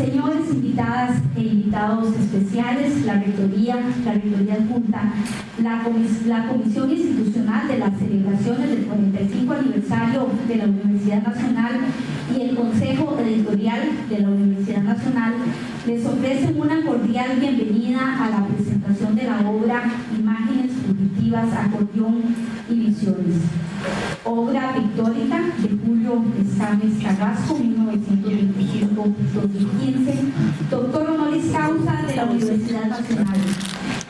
Señores invitadas e invitados especiales, la Rectoría adjunta, la Comisión Institucional de las celebraciones del 45 aniversario de la Universidad Nacional y el Consejo Editorial de la Universidad Nacional les ofrecen una cordial bienvenida a la presentación de la obra Imágenes Fugitivas, Acordeón y Visiones, obra pictórica de Julio Escames Carrasco, 1925-2015, doctor honoris causa de la Universidad Nacional.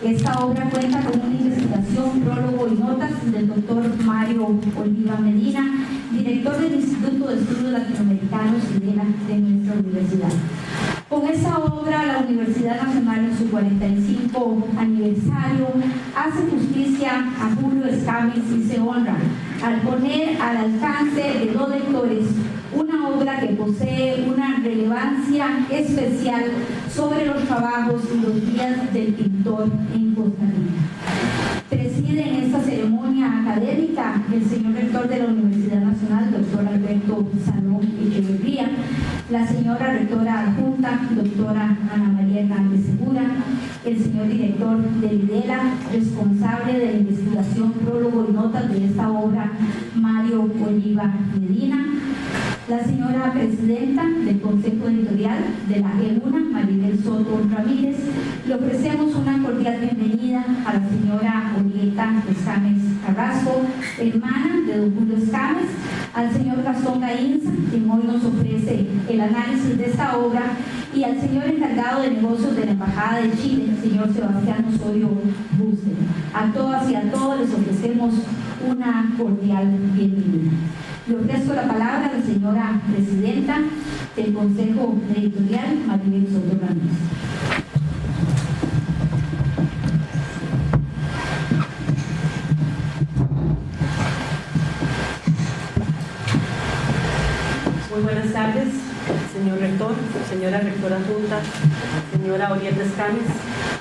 Esta obra cuenta con una investigación, prólogo y notas del doctor Mario Oliva Medina, director del Instituto de Estudios Latinoamericanos y de nuestra universidad. Con esta obra, la Universidad Nacional, en su 45 aniversario, hace justicia a Julio Escames y se honra al poner al alcance de los lectores una obra que posee una relevancia especial sobre los trabajos y los días del pintor en Costa Rica. Preside en esta ceremonia académica el señor rector de la Universidad Nacional, doctor Alberto Salón Echeverría, la señora rectora adjunta, doctora Ana María Hernández Segura, el señor director de IDELA, responsable de la investigación, prólogo y notas de esta obra, Mario Oliva Medina, la señora presidenta del Consejo Editorial de la EUNA, Maribel Soto Ramírez. Le ofrecemos una cordial bienvenida a la señora Orieta Escames Carrasco, hermana de don Julio Escames, al señor Gastón Gainza, quien hoy nos ofrece el análisis de esta obra, y al señor encargado de negocios de la Embajada de Chile, el señor Sebastián Osorio Buste. A todas y a todos les ofrecemos una cordial bienvenida. Le ofrezco la palabra a la señora presidenta del Consejo Editorial, Maribel Soto Ramírez. Muy buenas tardes, señor rector, señora rectora adjunta, señora Orieta Escames,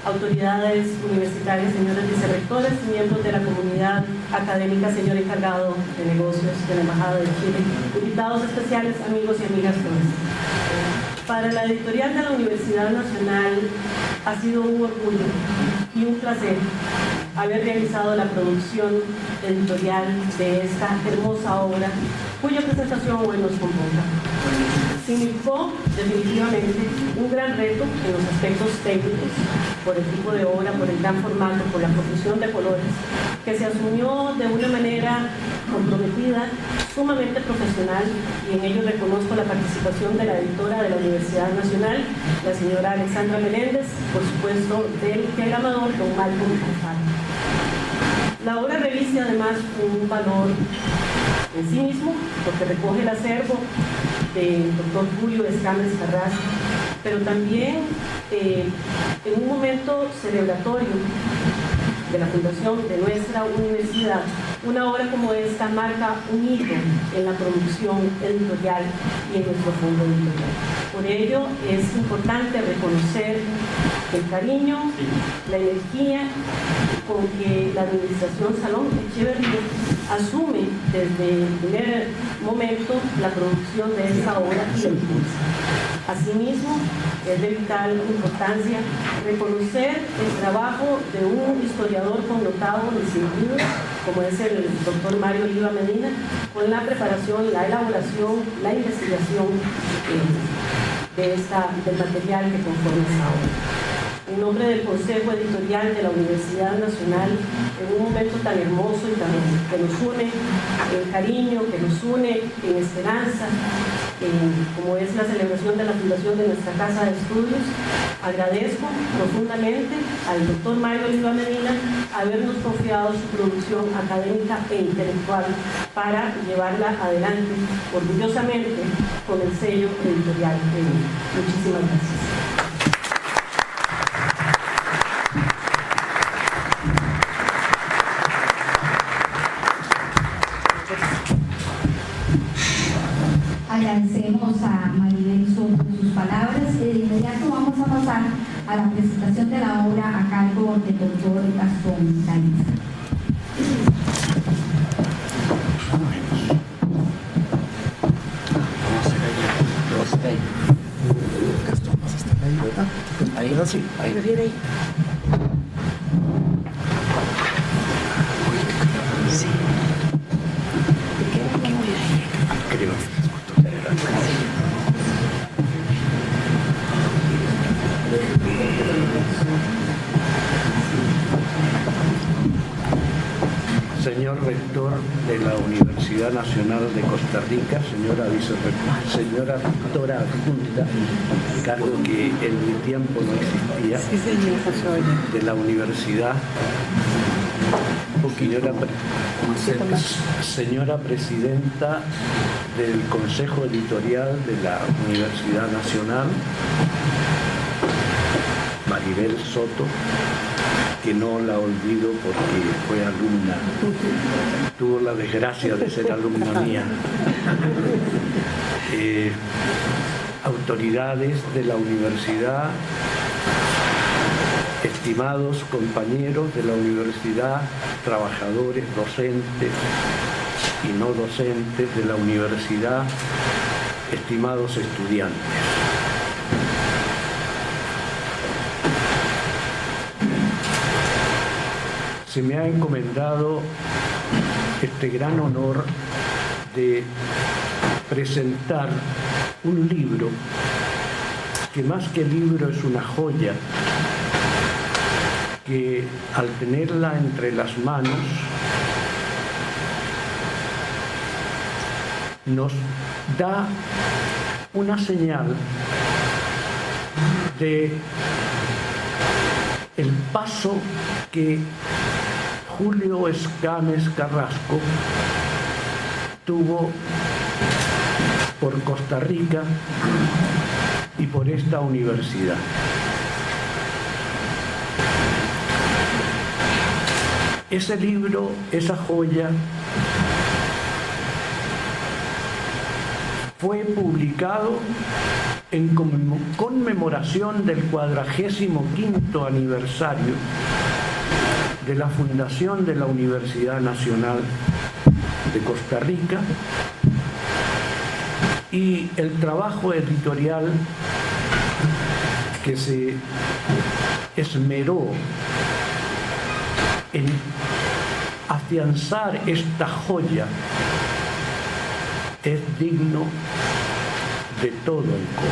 autoridades universitarias, señores vicerrectores, miembros de la comunidad académica, señor encargado de negocios de la Embajada de Chile, invitados especiales, amigos y amigas todos. Para la editorial de la Universidad Nacional ha sido un orgullo y un placer haber realizado la producción editorial de esta hermosa obra, cuya presentación hoy nos convoca. Significó definitivamente un gran reto en los aspectos técnicos, por el tipo de obra, por el gran formato, por la profusión de colores, que se asumió de una manera comprometida, sumamente profesional, y en ello reconozco la participación de la editora de la Universidad Nacional, la señora Alexandra Meléndez, por supuesto del diagramador don Malcolm Alfaro. La obra reviste además un valor en sí mismo, porque recoge el acervo del doctor Julio Escames Carrasco, pero también en un momento celebratorio de la fundación de nuestra universidad, una obra como esta marca un hito en la producción editorial y en nuestro fondo editorial. Por ello es importante reconocer el cariño, la energía con que la administración Salón Echeverría asume desde el primer momento la producción de esta obra y la impulsa. Asimismo, es de vital importancia reconocer el trabajo de un historiador connotado y distinguido, como es el doctor Mario Oliva Medina, con la preparación, la elaboración, la investigación del material que conforma esta obra. En nombre del Consejo Editorial de la Universidad Nacional, en un momento tan hermoso y tan que nos une en cariño, que nos une en esperanza, como es la celebración de la fundación de nuestra Casa de Estudios, agradezco profundamente al doctor Mario Oliva Medina habernos confiado su producción académica e intelectual para llevarla adelante orgullosamente con el sello editorial. Muchísimas gracias. Agradecemos a Maribel Soto sus palabras. De inmediato vamos a pasar a la presentación de la obra a cargo del doctor Gastón Gainza. Gastón. Ahí, sí, ahí. Señor rector de la Universidad Nacional de Costa Rica, señora rectora adjunta, cargo que en mi tiempo no existía, de la universidad, señora presidenta del Consejo Editorial de la Universidad Nacional, Maribel Soto, que no la olvido porque fue alumna, tuvo la desgracia de ser alumna mía. Autoridades de la universidad, estimados compañeros de la universidad, trabajadores, docentes y no docentes de la universidad, estimados estudiantes. Se me ha encomendado este gran honor de presentar un libro que más que libro es una joya que al tenerla entre las manos nos da una señal de el paso que Julio Escames Carrasco tuvo por Costa Rica y por esta universidad. Ese libro, esa joya, fue publicado en conmemoración del 45º aniversario de la fundación de la Universidad Nacional de Costa Rica, y el trabajo editorial que se esmeró en afianzar esta joya es digno de todo el coro.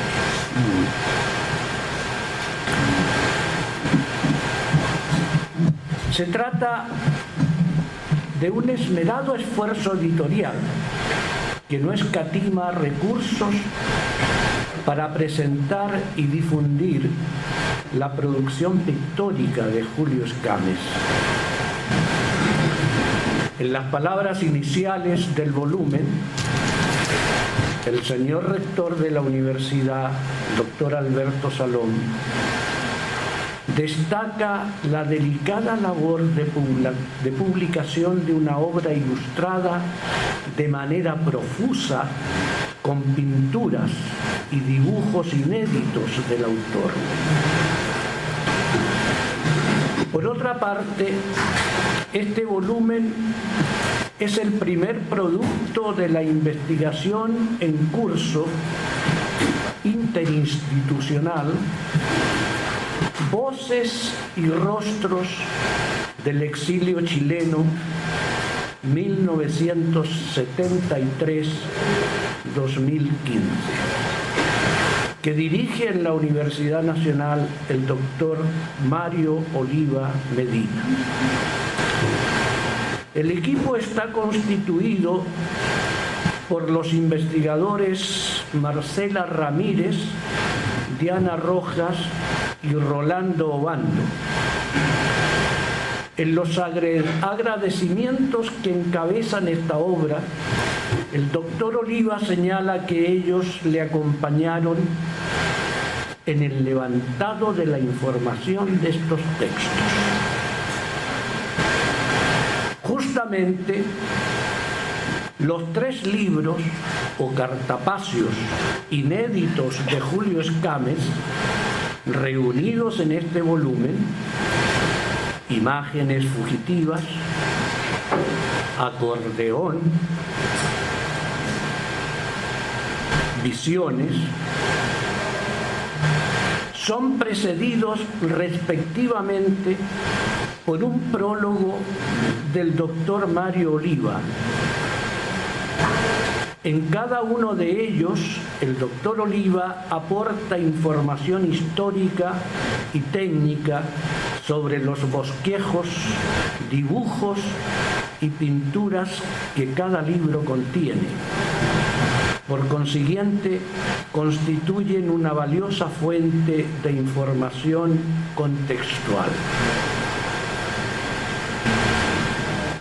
Se trata de un esmerado esfuerzo editorial que no escatima recursos para presentar y difundir la producción pictórica de Julio Escames. En las palabras iniciales del volumen, el señor rector de la universidad, doctor Alberto Salom, destaca la delicada labor de publicación de una obra ilustrada de manera profusa con pinturas y dibujos inéditos del autor. Por otra parte, este volumen es el primer producto de la investigación en curso interinstitucional Voces y Rostros del Exilio Chileno 1973-2015, que dirige en la Universidad Nacional el doctor Mario Oliva Medina. El equipo está constituido por los investigadores Marcela Ramírez, Diana Rojas y Rolando Obando. En los agradecimientos que encabezan esta obra, el doctor Oliva señala que ellos le acompañaron en el levantado de la información de estos textos. Justamente, los 3 libros o cartapacios inéditos de Julio Escames, reunidos en este volumen, Imágenes fugitivas, Acordeón, Visiones, son precedidos respectivamente por un prólogo del doctor Mario Oliva. En cada uno de ellos, el doctor Oliva aporta información histórica y técnica sobre los bosquejos, dibujos y pinturas que cada libro contiene. Por consiguiente, constituyen una valiosa fuente de información contextual.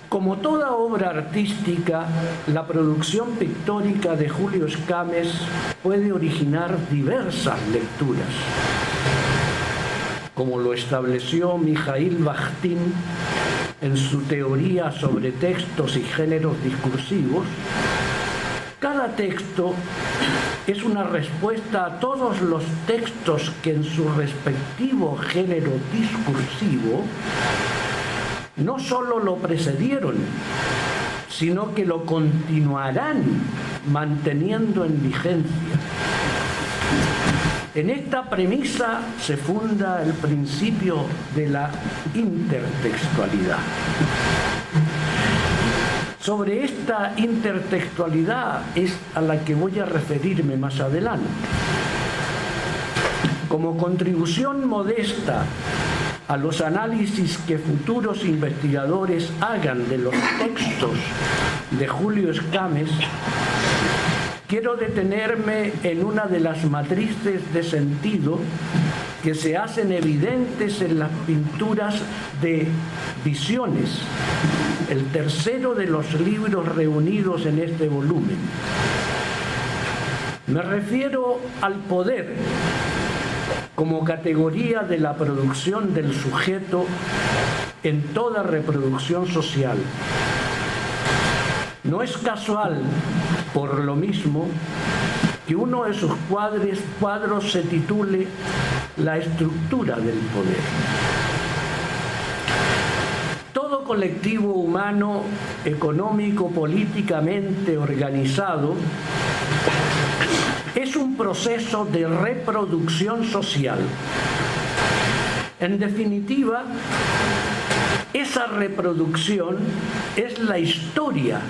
Como toda obra artística, la producción pictórica de Julio Escames puede originar diversas lecturas. Como lo estableció Mijaíl Bajtín en su teoría sobre textos y géneros discursivos, cada texto es una respuesta a todos los textos que en su respectivo género discursivo no solo lo precedieron, sino que lo continuarán manteniendo en vigencia. En esta premisa se funda el principio de la intertextualidad. Sobre esta intertextualidad es a la que voy a referirme más adelante. Como contribución modesta a los análisis que futuros investigadores hagan de los textos de Julio Escames, quiero detenerme en una de las matrices de sentido que se hacen evidentes en las pinturas de Visiones, el tercero de los libros reunidos en este volumen. Me refiero al poder como categoría de la producción del sujeto en toda reproducción social. No es casual, por lo mismo, que uno de sus cuadros se titule La estructura del poder. Todo colectivo humano, económico, políticamente organizado, es un proceso de reproducción social. En definitiva, esa reproducción es la historia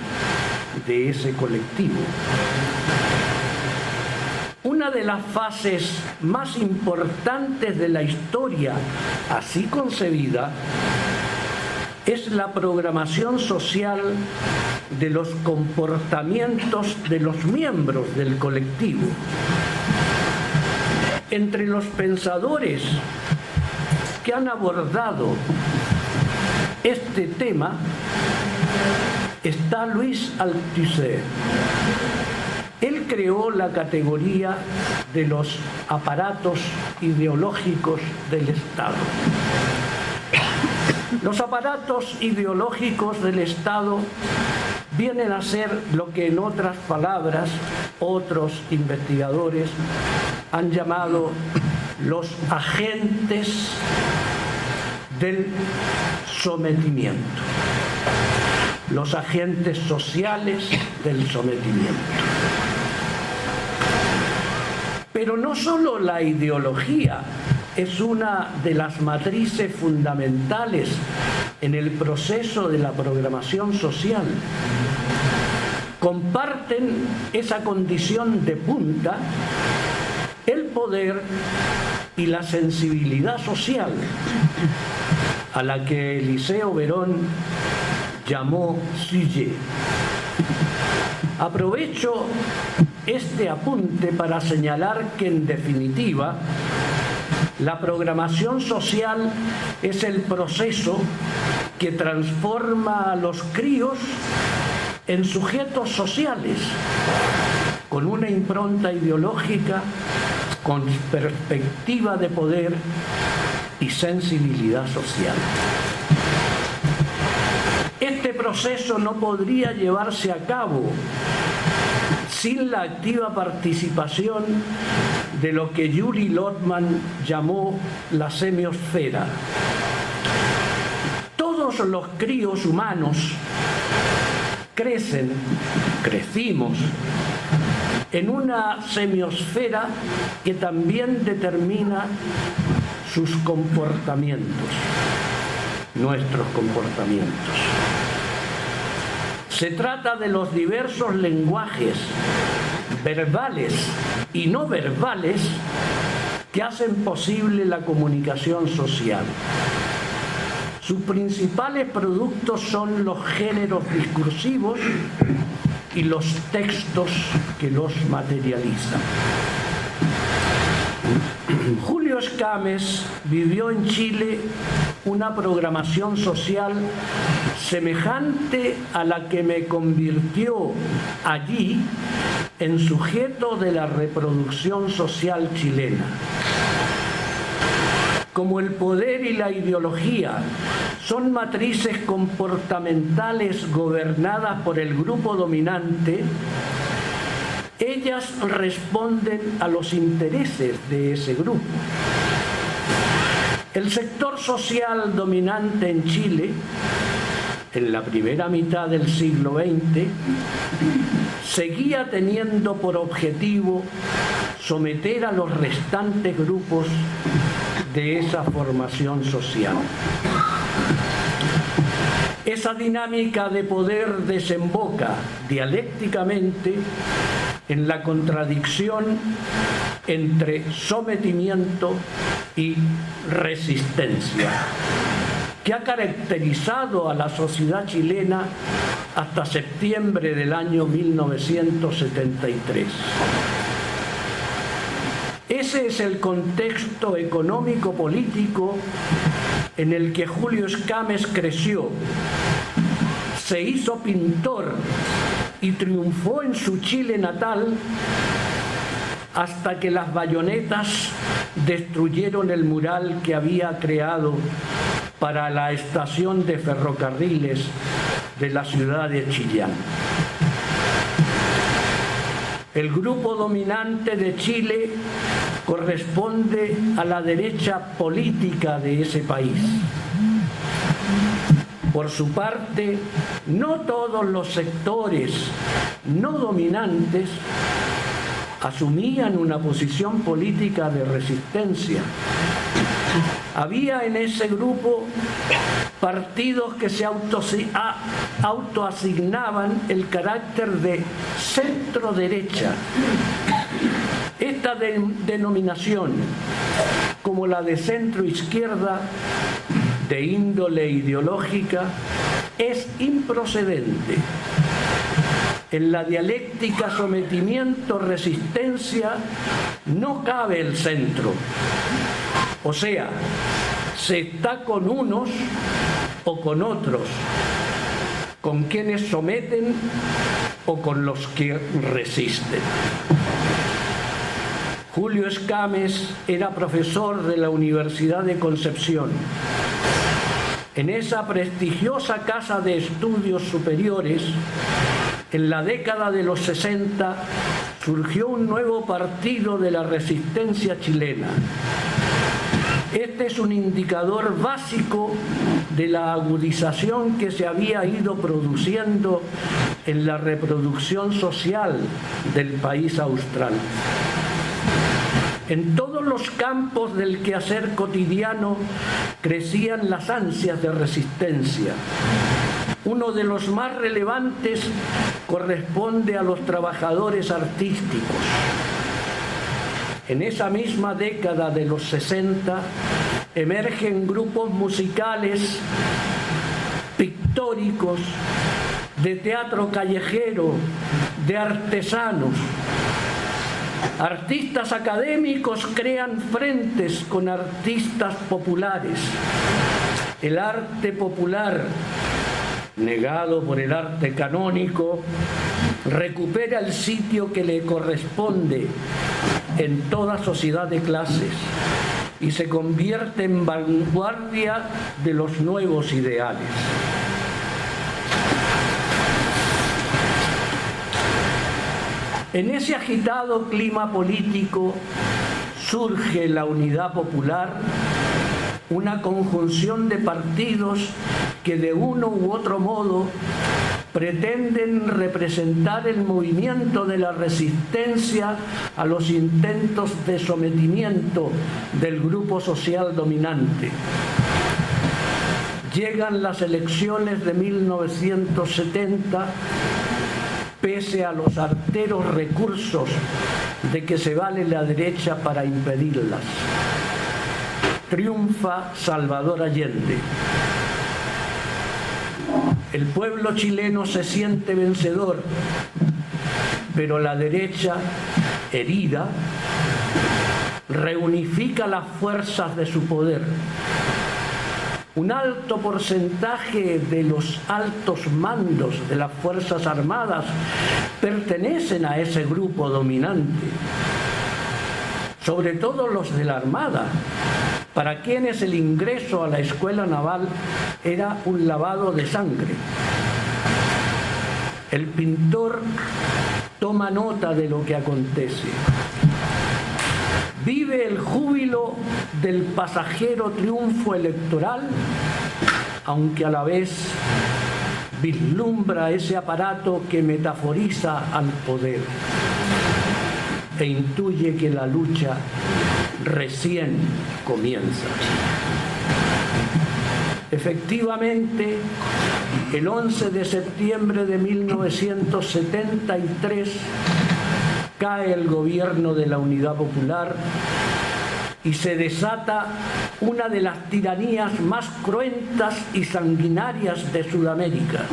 de ese colectivo. Una de las fases más importantes de la historia, así concebida, es la programación social de los comportamientos de los miembros del colectivo. Entre los pensadores que han abordado este tema está Louis Althusser. Él creó la categoría de los aparatos ideológicos del Estado. Los aparatos ideológicos del Estado vienen a ser lo que en otras palabras otros investigadores han llamado los agentes del sometimiento, los agentes sociales del sometimiento. Pero no solo la ideología es una de las matrices fundamentales en el proceso de la programación social. Comparten esa condición de punta el poder y la sensibilidad social, a la que Eliseo Verón llamó sujet. Aprovecho este apunte para señalar que, en definitiva, la programación social es el proceso que transforma a los críos en sujetos sociales, con una impronta ideológica, con perspectiva de poder y sensibilidad social. Este proceso no podría llevarse a cabo sin la activa participación de lo que Yuri Lotman llamó la semiosfera. Todos los críos humanos crecimos en una semiosfera que también determina sus comportamientos, nuestros comportamientos. Se trata de los diversos lenguajes verbales y no verbales que hacen posible la comunicación social. Sus principales productos son los géneros discursivos y los textos que los materializan. Julio Escames vivió en Chile una programación social semejante a la que me convirtió allí en sujeto de la reproducción social chilena. Como el poder y la ideología son matrices comportamentales gobernadas por el grupo dominante, ellas responden a los intereses de ese grupo. El sector social dominante en Chile, en la primera mitad del siglo XX, seguía teniendo por objetivo someter a los restantes grupos de esa formación social. Esa dinámica de poder desemboca dialécticamente en la contradicción entre sometimiento y resistencia, que ha caracterizado a la sociedad chilena hasta septiembre del año 1973. Ese es el contexto económico-político en el que Julio Escames creció, se hizo pintor y triunfó en su Chile natal hasta que las bayonetas destruyeron el mural que había creado para la estación de ferrocarriles de la ciudad de Chillán. El grupo dominante de Chile corresponde a la derecha política de ese país. Por su parte, no todos los sectores no dominantes asumían una posición política de resistencia. Había en ese grupo partidos que se autoasignaban el carácter de centro-derecha. Esta denominación, como la de centro-izquierda, de índole ideológica, es improcedente. En la dialéctica sometimiento-resistencia no cabe el centro. O sea, se está con unos o con otros, con quienes someten o con los que resisten. Julio Escames era profesor de la Universidad de Concepción. En esa prestigiosa casa de estudios superiores, en la década de los 60, surgió un nuevo partido de la resistencia chilena. Este es un indicador básico de la agudización que se había ido produciendo en la reproducción social del país austral. En todos los campos del quehacer cotidiano crecían las ansias de resistencia. Uno de los más relevantes corresponde a los trabajadores artísticos. En esa misma década de los 60 emergen grupos musicales, pictóricos, de teatro callejero, de artesanos. Artistas académicos crean frentes con artistas populares. El arte popular, negado por el arte canónico, recupera el sitio que le corresponde en toda sociedad de clases y se convierte en vanguardia de los nuevos ideales. En ese agitado clima político surge la Unidad Popular, una conjunción de partidos que de uno u otro modo pretenden representar el movimiento de la resistencia a los intentos de sometimiento del grupo social dominante. Llegan las elecciones de 1970, pese a los arteros recursos de que se vale la derecha para impedirlas. Triunfa Salvador Allende. El pueblo chileno se siente vencedor, pero la derecha, herida, reunifica las fuerzas de su poder. Un alto porcentaje de los altos mandos de las Fuerzas Armadas pertenecen a ese grupo dominante, sobre todo los de la Armada, para quienes el ingreso a la escuela naval era un lavado de sangre. El pintor toma nota de lo que acontece. Vive el júbilo del pasajero triunfo electoral, aunque a la vez vislumbra ese aparato que metaforiza al poder e intuye que la lucha recién comienza. Efectivamente, el 11 de septiembre de 1973 cae el gobierno de la Unidad Popular y se desata una de las tiranías más cruentas y sanguinarias de Sudamérica.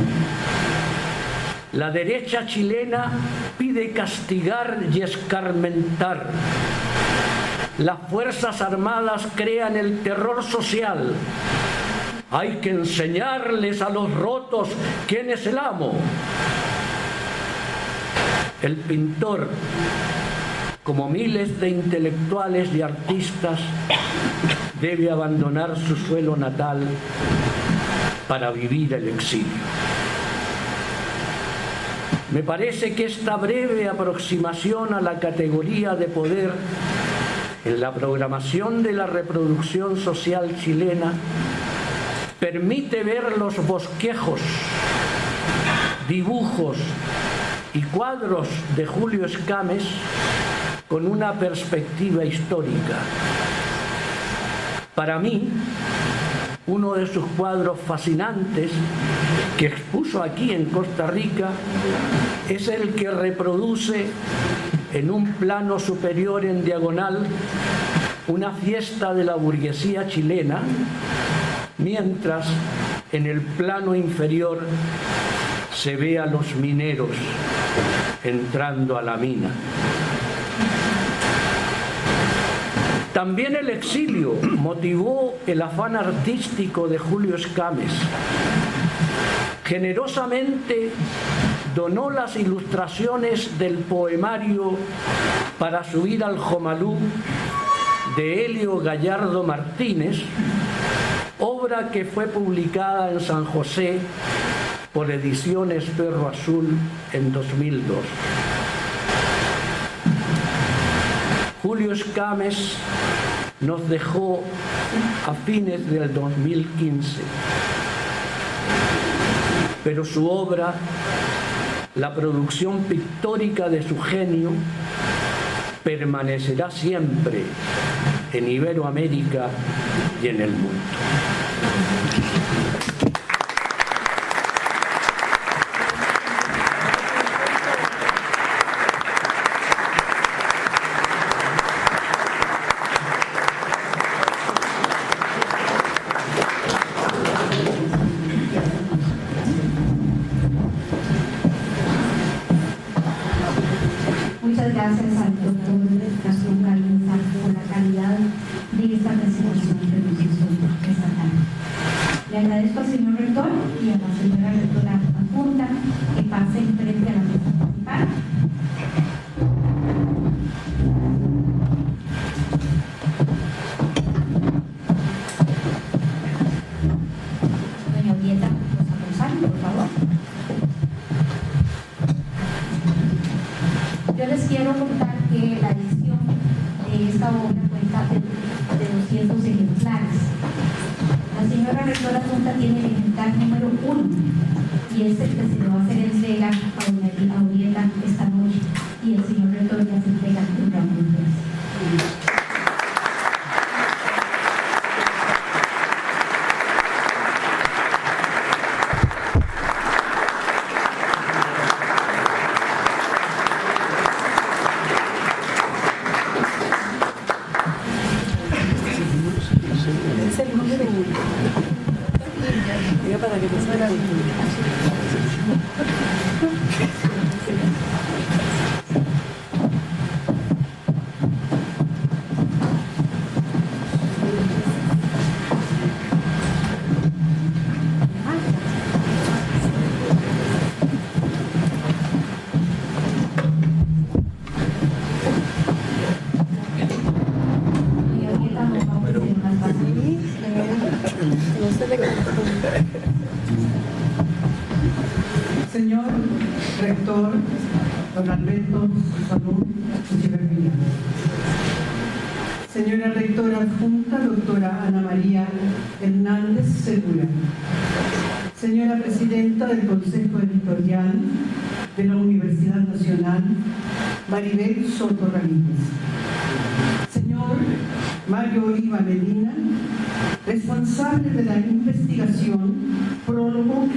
La derecha chilena pide castigar y escarmentar. Las Fuerzas Armadas crean el terror social. Hay que enseñarles a los rotos quién es el amo. El pintor, como miles de intelectuales y artistas, debe abandonar su suelo natal para vivir el exilio. Me parece que esta breve aproximación a la categoría de poder en la programación de la reproducción social chilena permite ver los bosquejos, dibujos y cuadros de Julio Escames con una perspectiva histórica. Para mí, uno de sus cuadros fascinantes que expuso aquí en Costa Rica es el que reproduce en un plano superior en diagonal una fiesta de la burguesía chilena, mientras en el plano inferior se ve a los mineros entrando a la mina. También el exilio motivó el afán artístico de Julio Escames. Generosamente donó las ilustraciones del poemario Para subir al Jomalú de Helio Gallardo Martínez, obra que fue publicada en San José por Ediciones Perro Azul en 2002. Julio Escames nos dejó a fines del 2015, pero su obra, la producción pictórica de su genio, permanecerá siempre en Iberoamérica y en el mundo. Muchas gracias al doctor Gastón Galinza por la calidad de esta presentación que nos hizo esta tarde. Le agradezco al señor rector y a la señora rectora adjunta que pasen frente a la mesa principal. Doña Orieta, los acompañen, por favor. Yo les quiero contar que la edición de esta obra cuenta de 200 ejemplares. La señora rectora junta tiene el ejemplar número 1 y es el que se le va a hacer entrega a doña Aurieta esta noche, y el señor rector ya se entrega un ramo de flores. Señor rector, don Alberto Salud Echeverría. Señora rectora adjunta, doctora Ana María Hernández Segura. Señora presidenta del Consejo Editorial de la Universidad Nacional, Maribel Soto Ramírez. Señor Mario Oliva Medina, responsable de la investigación, prólogo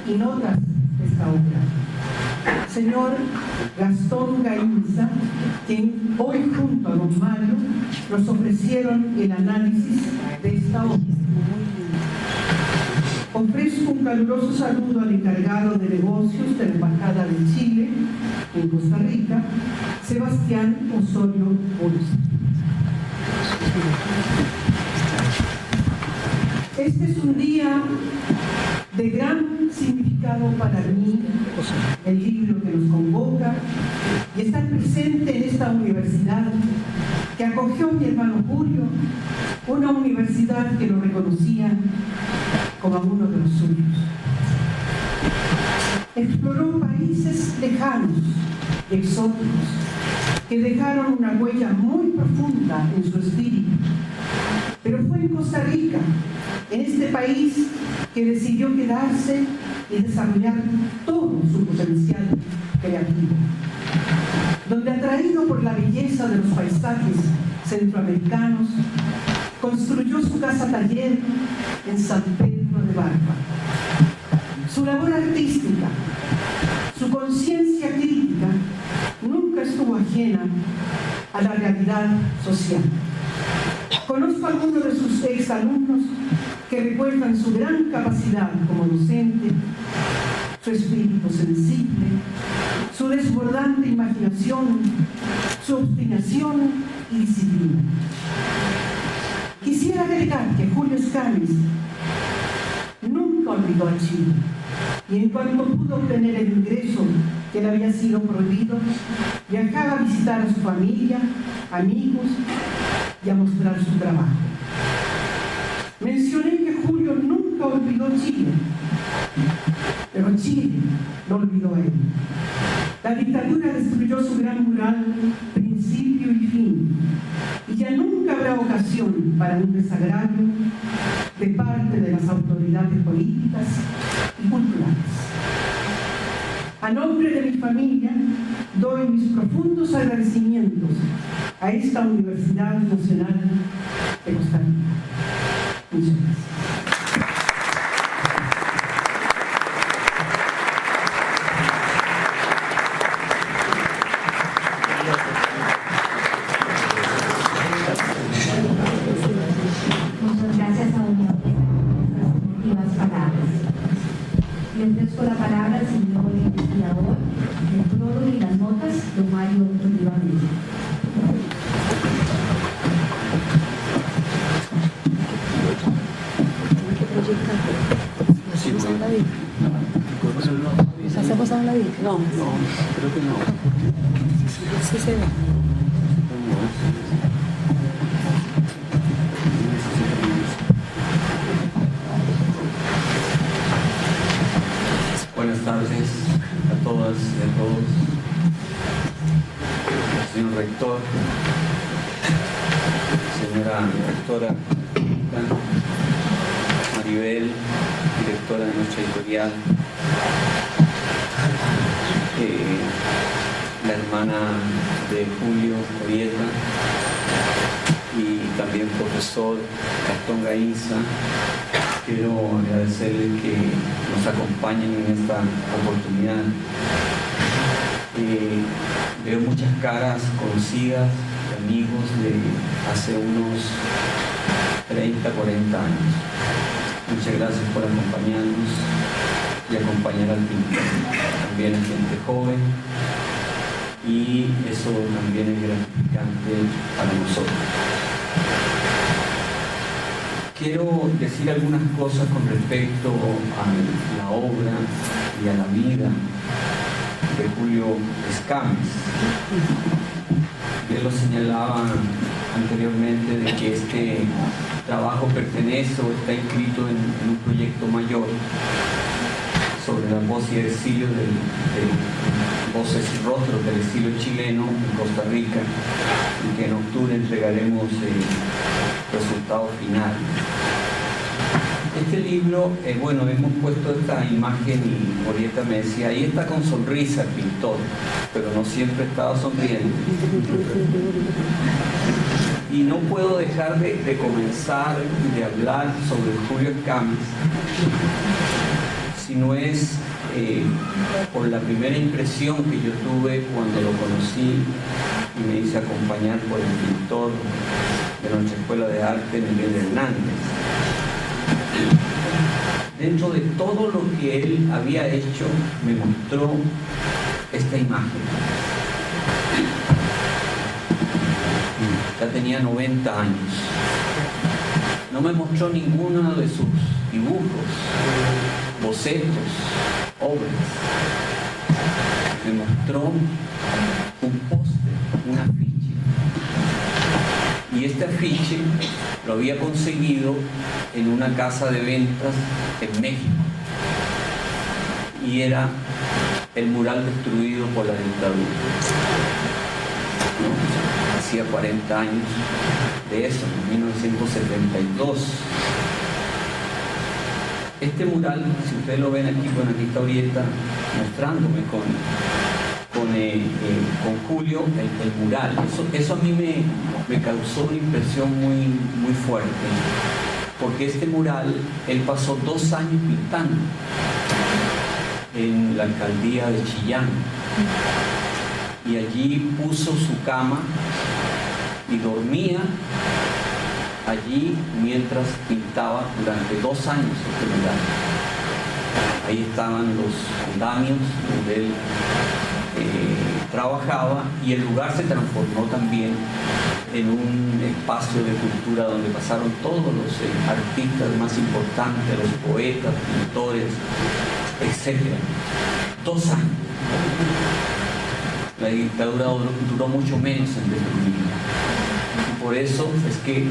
y notas de esta obra. Señor Gastón Gainza, quien hoy junto a don Mario nos ofrecieron el análisis de esta obra. Ofrezco un caluroso saludo al encargado de negocios de la Embajada de Chile en Costa Rica, Sebastián Osorio Bolsa. Este es un día de gran significado para mí, el libro que nos convoca y estar presente en esta universidad que acogió a mi hermano Julio, una universidad que lo reconocía como uno de los suyos. Exploró países lejanos y exóticos que dejaron una huella muy profunda en su espíritu. Pero fue en Costa Rica, en este país, que decidió quedarse y desarrollar todo su potencial creativo, donde, atraído por la belleza de los paisajes centroamericanos, construyó su casa taller en San Pedro de Barba. Su labor artística, su conciencia crítica, nunca estuvo ajena a la realidad social. Conozco a algunos de sus exalumnos que recuerdan su gran capacidad como docente, su espíritu sensible, su desbordante imaginación, su obstinación y disciplina. Quisiera agregar que Julio Escamis nunca olvidó a Chile, y en cuanto pudo obtener el ingreso que le había sido prohibido, viajaba a visitar a su familia, amigos y a mostrar su trabajo. Mencioné que Julio nunca olvidó Chile, pero Chile no olvidó a él. La dictadura destruyó su gran mural, principio y fin, y ya nunca habrá ocasión para un desagravio de parte de las autoridades políticas y culturales. A nombre de mi familia, doy mis profundos agradecimientos a esta Universidad Nacional de Costa Rica. Muchas gracias. Muchas gracias a doña Aurieta por estas emotivas palabras. Le ofrezco la palabra al señor investigador del prólogo y las notas, don Mario Oliva Medina. ¿Se ha pasado la vida? No, creo que no. Sí se ve. Buenas tardes a todas y a todos. Señor rector, señora rectora, Maribel, directora de nuestra editorial, la hermana de Julio Orieta y también profesor Gastón Gainza. Quiero agradecerles que nos acompañen en esta oportunidad. Veo muchas caras conocidas, de amigos de hace unos 30, 40 años. Muchas gracias por acompañarnos y acompañar al pintor. También a gente joven, y eso también es gratificante para nosotros. Quiero decir algunas cosas con respecto a la obra y a la vida de Julio Escamis. Él lo señalaba anteriormente de que este trabajo pertenece o está inscrito en un proyecto mayor sobre las voces y exilio voces y rostros del exilio chileno en Costa Rica, y que en octubre entregaremos el resultado final. Este libro, bueno, hemos puesto esta imagen y Orieta me decía, ahí está con sonrisa el pintor, pero no siempre estaba sonriendo. Y no puedo dejar de comenzar y de hablar sobre Julio Escamis, si no es por la primera impresión que yo tuve cuando lo conocí y me hice acompañar por el pintor de nuestra Escuela de Arte, Miguel Hernández. Dentro de todo lo que él había hecho, me mostró esta imagen. Ya tenía 90 años. No me mostró ninguno de sus dibujos, bocetos, obras. Me mostró un póster, un afiche. Y este afiche lo había conseguido en una casa de ventas en México. Y era el mural destruido por la dictadura. ¿No? Hacía 40 años de eso, en 1972. Este mural, si ustedes lo ven aquí, bueno, aquí está Orieta mostrándome con Julio el mural. Eso a mí me causó una impresión muy fuerte, porque este mural él pasó 2 años pintando en la alcaldía de Chillán, y allí puso su cama y dormía allí mientras pintaba durante 2 años este mural. Ahí estaban los andamios donde él trabajaba, y el lugar se transformó también en un espacio de cultura donde pasaron todos los artistas más importantes, los poetas, pintores, etc. 2 años. La dictadura duró mucho menos en destruirla. Por eso es que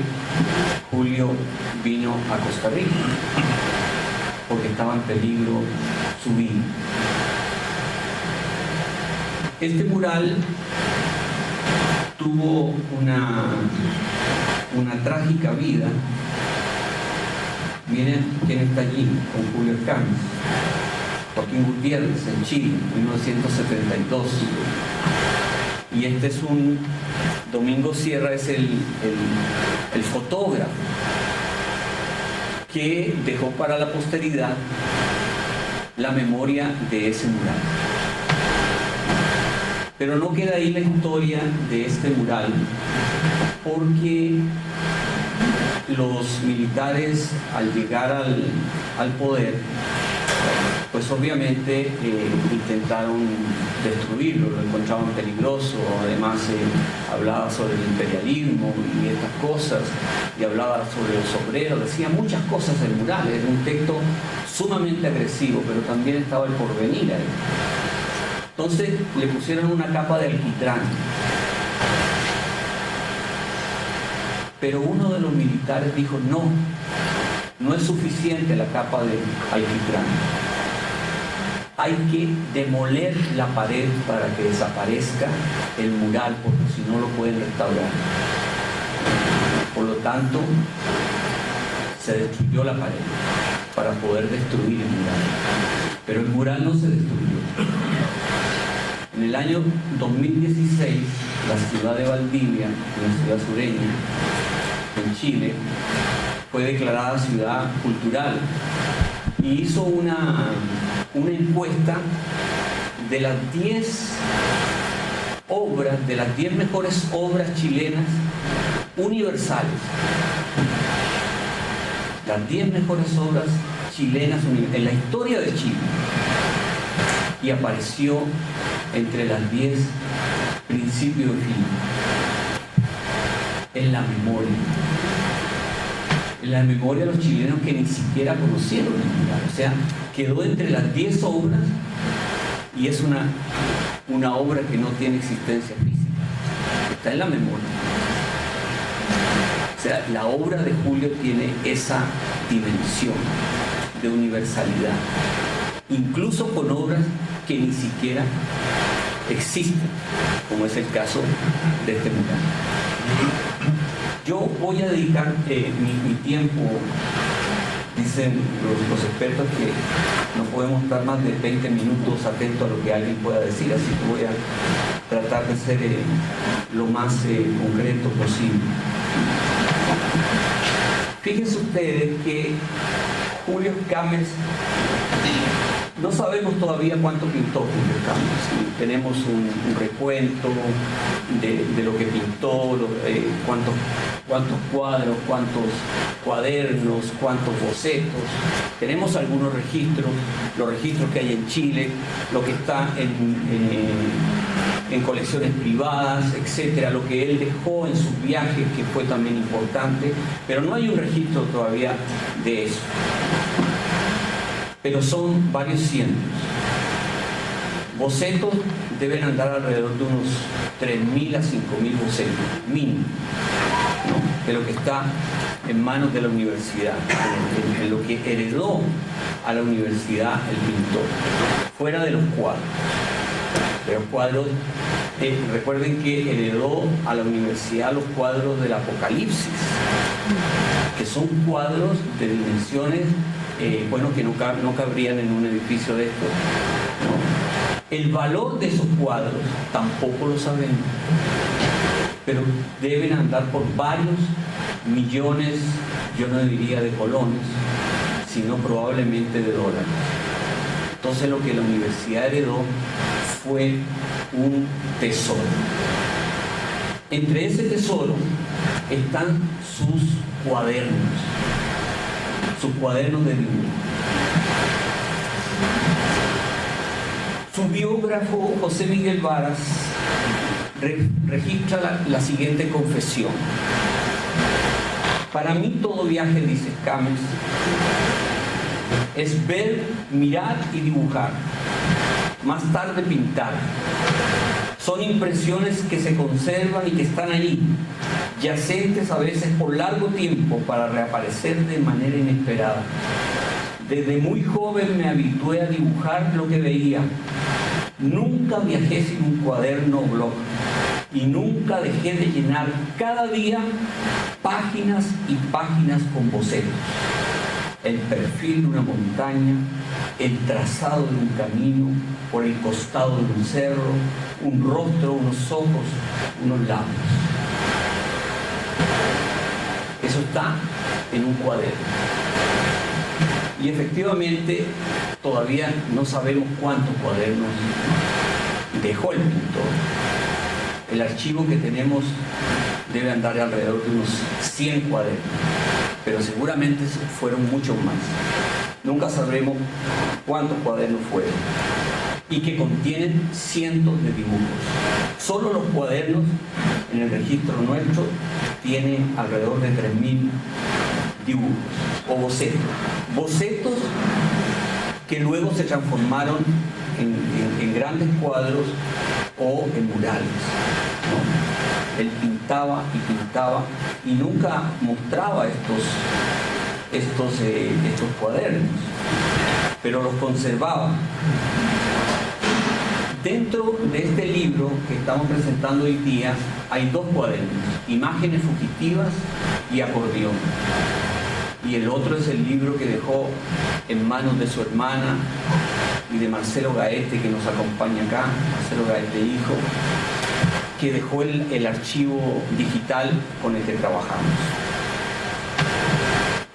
Julio vino a Costa Rica, porque estaba en peligro su vida. Este mural tuvo una trágica vida. Miren quién está allí con Julio Escamis. Joaquín Gutiérrez, en Chile, en 1972. Y este es Domingo Sierra, es el fotógrafo que dejó para la posteridad la memoria de ese mural. Pero no queda ahí la historia de este mural, porque los militares, al llegar al poder, pues obviamente intentaron destruirlo, lo encontraban peligroso. Además hablaba sobre el imperialismo y estas cosas, y hablaba sobre los obreros, decía muchas cosas el mural. Era un texto sumamente agresivo, pero también estaba el porvenir ahí. Entonces le pusieron una capa de alquitrán, pero uno de los militares dijo: no es suficiente la capa de alquitrán, hay que demoler la pared para que desaparezca el mural, porque si no lo pueden restaurar. Por lo tanto, se destruyó la pared. para poder destruir el mural. Pero el mural no se destruyó. En el año 2016, la ciudad de Valdivia, una ciudad sureña, en Chile, fue declarada ciudad cultural y hizo una encuesta de las 10 obras, de las 10 mejores obras chilenas universales. Las 10 mejores obras chilenas en la historia de Chile. Y apareció entre las 10 principio y fin. En la memoria. En la memoria de los chilenos que ni siquiera conocieron el mural. O sea, quedó entre las 10 obras y es una obra que no tiene existencia física. Está en la memoria. O sea, la obra de Julio tiene esa dimensión de universalidad, incluso con obras que ni siquiera existen, como es el caso de este mural. Yo voy a dedicar mi tiempo, dicen los expertos que no podemos estar más de 20 minutos atentos a lo que alguien pueda decir, así que voy a tratar de ser lo más concreto posible. Fíjense ustedes que Julio Escámez, no sabemos todavía cuánto pintó Julio Escámez. Tenemos un recuento de lo que pintó, cuántos cuadros, cuántos cuadernos, cuántos bocetos. Tenemos algunos registros, los registros que hay en Chile, lo que está en colecciones privadas, etcétera, lo que él dejó en sus viajes, que fue también importante, pero no hay un registro todavía de eso. Pero son varios cientos. Bocetos deben andar alrededor de unos 3.000 a 5.000 bocetos, mínimo, ¿no?, de lo que está en manos de la universidad, en lo que heredó a la universidad el pintor, fuera de los cuadros. Pero cuadros, recuerden que heredó a la universidad los cuadros del Apocalipsis, que son cuadros de dimensiones, que no cabrían en un edificio de estos, ¿no? El valor de esos cuadros tampoco lo sabemos, pero deben andar por varios millones, yo no diría de colones, sino probablemente de dólares. Entonces lo que la universidad heredó fue un tesoro. Entre ese tesoro están sus cuadernos de dibujo. Su biógrafo José Miguel Varas registra la siguiente confesión. Para mí todo viaje, dice Escámez, es ver, mirar y dibujar, más tarde pintar. Son impresiones que se conservan y que están allí, yacentes a veces por largo tiempo para reaparecer de manera inesperada. Desde muy joven me habitué a dibujar lo que veía. Nunca viajé sin un cuaderno o blog y nunca dejé de llenar cada día páginas y páginas con bocetos. El perfil de una montaña, el trazado de un camino, por el costado de un cerro, un rostro, unos ojos, unos labios. Eso está en un cuaderno. Y efectivamente todavía no sabemos cuántos cuadernos dejó el pintor. El archivo que tenemos debe andar alrededor de unos 100 cuadernos, pero seguramente fueron muchos más. Nunca sabremos cuántos cuadernos fueron, y que contienen cientos de dibujos. Solo los cuadernos en el registro nuestro tienen alrededor de 3.000 dibujos o bocetos. Bocetos que luego se transformaron en grandes cuadros o en murales, ¿no? Él pintaba y pintaba y nunca mostraba estos cuadernos, pero los conservaba. Dentro de este libro que estamos presentando hoy día hay dos cuadernos, Imágenes fugitivas y Acordeón. y el otro es el libro que dejó en manos de su hermana y de Marcelo Gaete, que nos acompaña acá, Marcelo Gaete hijo, que dejó el archivo digital con el que trabajamos.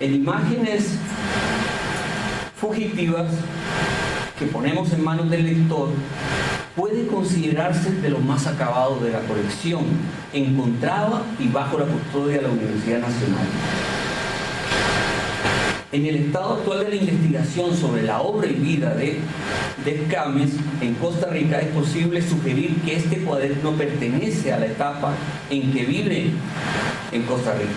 En imágenes fugitivas que ponemos en manos del lector, puede considerarse de lo más acabado de la colección, encontrada y bajo la custodia de la Universidad Nacional. En el estado actual de la investigación sobre la obra y vida de Escámez en Costa Rica, es posible sugerir que este cuaderno pertenece a la etapa en que vive en Costa Rica.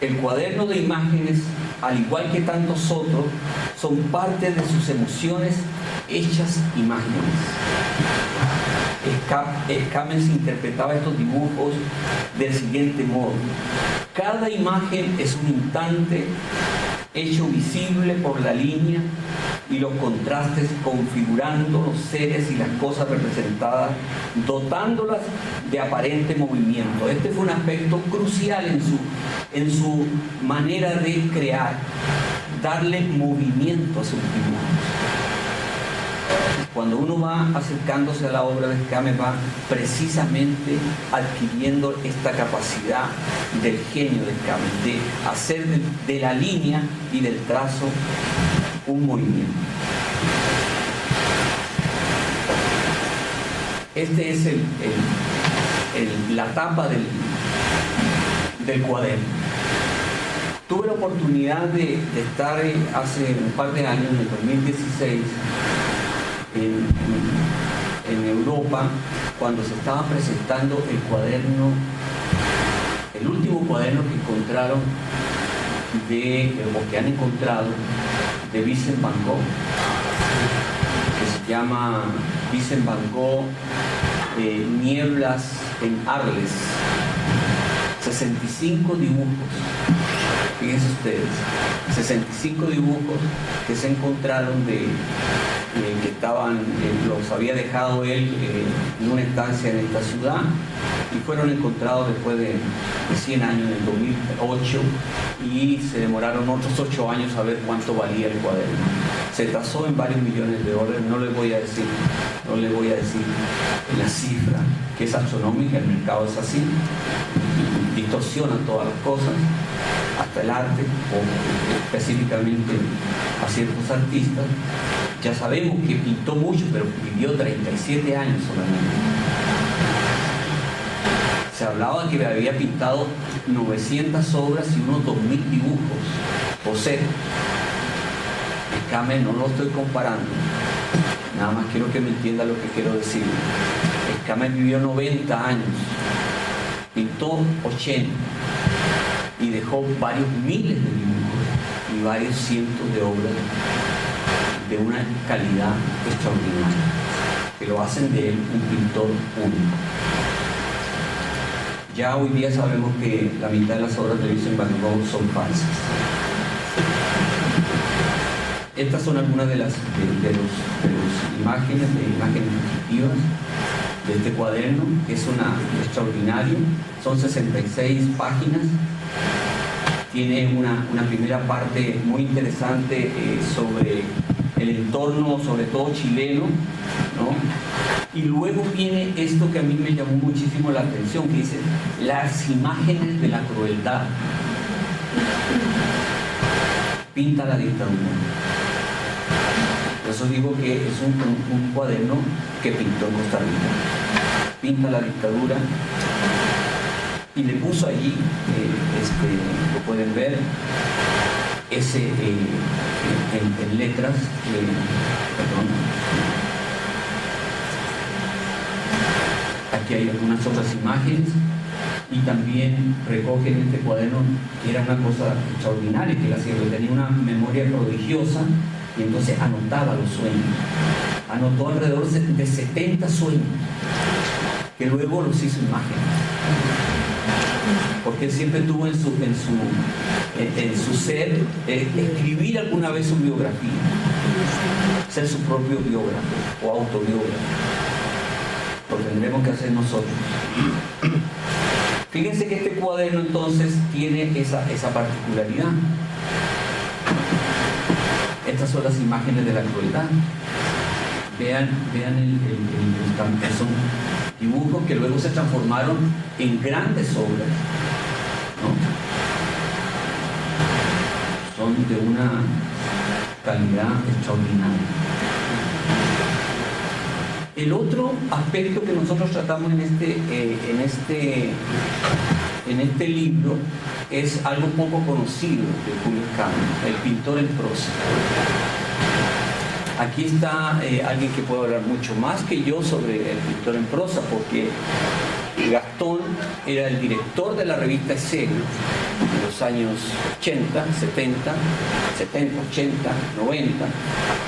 El cuaderno de imágenes, al igual que tantos otros, son parte de sus emociones hechas imágenes. Escámez interpretaba estos dibujos del siguiente modo: cada imagen es un instante hecho visible por la línea y los contrastes, configurando los seres y las cosas representadas, dotándolas de aparente movimiento. Este fue un aspecto crucial en su manera de crear, darle movimiento a sus dibujos. Cuando uno va acercándose a la obra de Escámez, va precisamente adquiriendo esta capacidad del genio de Escámez, de hacer de la línea y del trazo un movimiento. Este es la tapa del cuaderno. Tuve la oportunidad de estar hace un par de años, en el 2016, en Europa, cuando se estaba presentando el cuaderno, el último cuaderno que encontraron o que han encontrado de Vincent van Gogh, que se llama Vincent van Gogh, Nieblas en Arles. 65 dibujos, fíjense ustedes, 65 dibujos que se encontraron que estaban, los había dejado él en una estancia en esta ciudad, y fueron encontrados después de 100 años, en el 2008, y se demoraron otros 8 años a ver cuánto valía el cuaderno. Se tasó en varios millones de dólares. No les voy a decir la cifra, que es astronómica. El mercado es así, distorsiona todas las cosas, hasta el arte, o específicamente a ciertos artistas. Ya sabemos que pintó mucho, pero vivió 37 años solamente. Se hablaba que había pintado 900 obras y unos 2000 dibujos. José, Escámez no lo estoy comparando, nada más quiero que me entienda lo que quiero decir. Escámez vivió 90 años, pintó 80 y dejó varios miles de dibujos y varios cientos de obras de una calidad extraordinaria, que lo hacen de él un pintor único. Ya hoy día sabemos que la mitad de las obras de Vincent van Gogh son falsas. Estas son algunas de las imágenes fugitivas de este cuaderno, que es extraordinario. Son 66 páginas. Tiene una primera parte muy interesante sobre el entorno, sobre todo chileno, ¿no? Y luego viene esto que a mí me llamó muchísimo la atención, que dice: las imágenes de la crueldad. Pinta la dictadura. Por eso digo que es un cuaderno que pintó en Costa Rica. Pinta la dictadura y le puso allí, lo pueden ver, en letras, aquí hay algunas otras imágenes, y también recoge en este cuaderno, que era una cosa extraordinaria, que él hacía, que tenía una memoria prodigiosa, y entonces anotaba los sueños. Anotó alrededor de 70 sueños, que luego los hizo imágenes. Porque él siempre tuvo en su ser escribir alguna vez su biografía, ser su propio biógrafo o autobiógrafo. Lo tendremos que hacer nosotros. Fíjense que este cuaderno entonces tiene esa particularidad. Estas son las imágenes de la crueldad. Vean son dibujos que luego se transformaron en grandes obras, ¿no? Son de una calidad extraordinaria. El otro aspecto que nosotros tratamos en este libro es algo poco conocido de Julio Escámez, el pintor en prosa. Aquí está alguien que puede hablar mucho más que yo sobre el pintor en prosa, porque Gastón era el director de la revista Escena en los años 80, 70, 80, 90.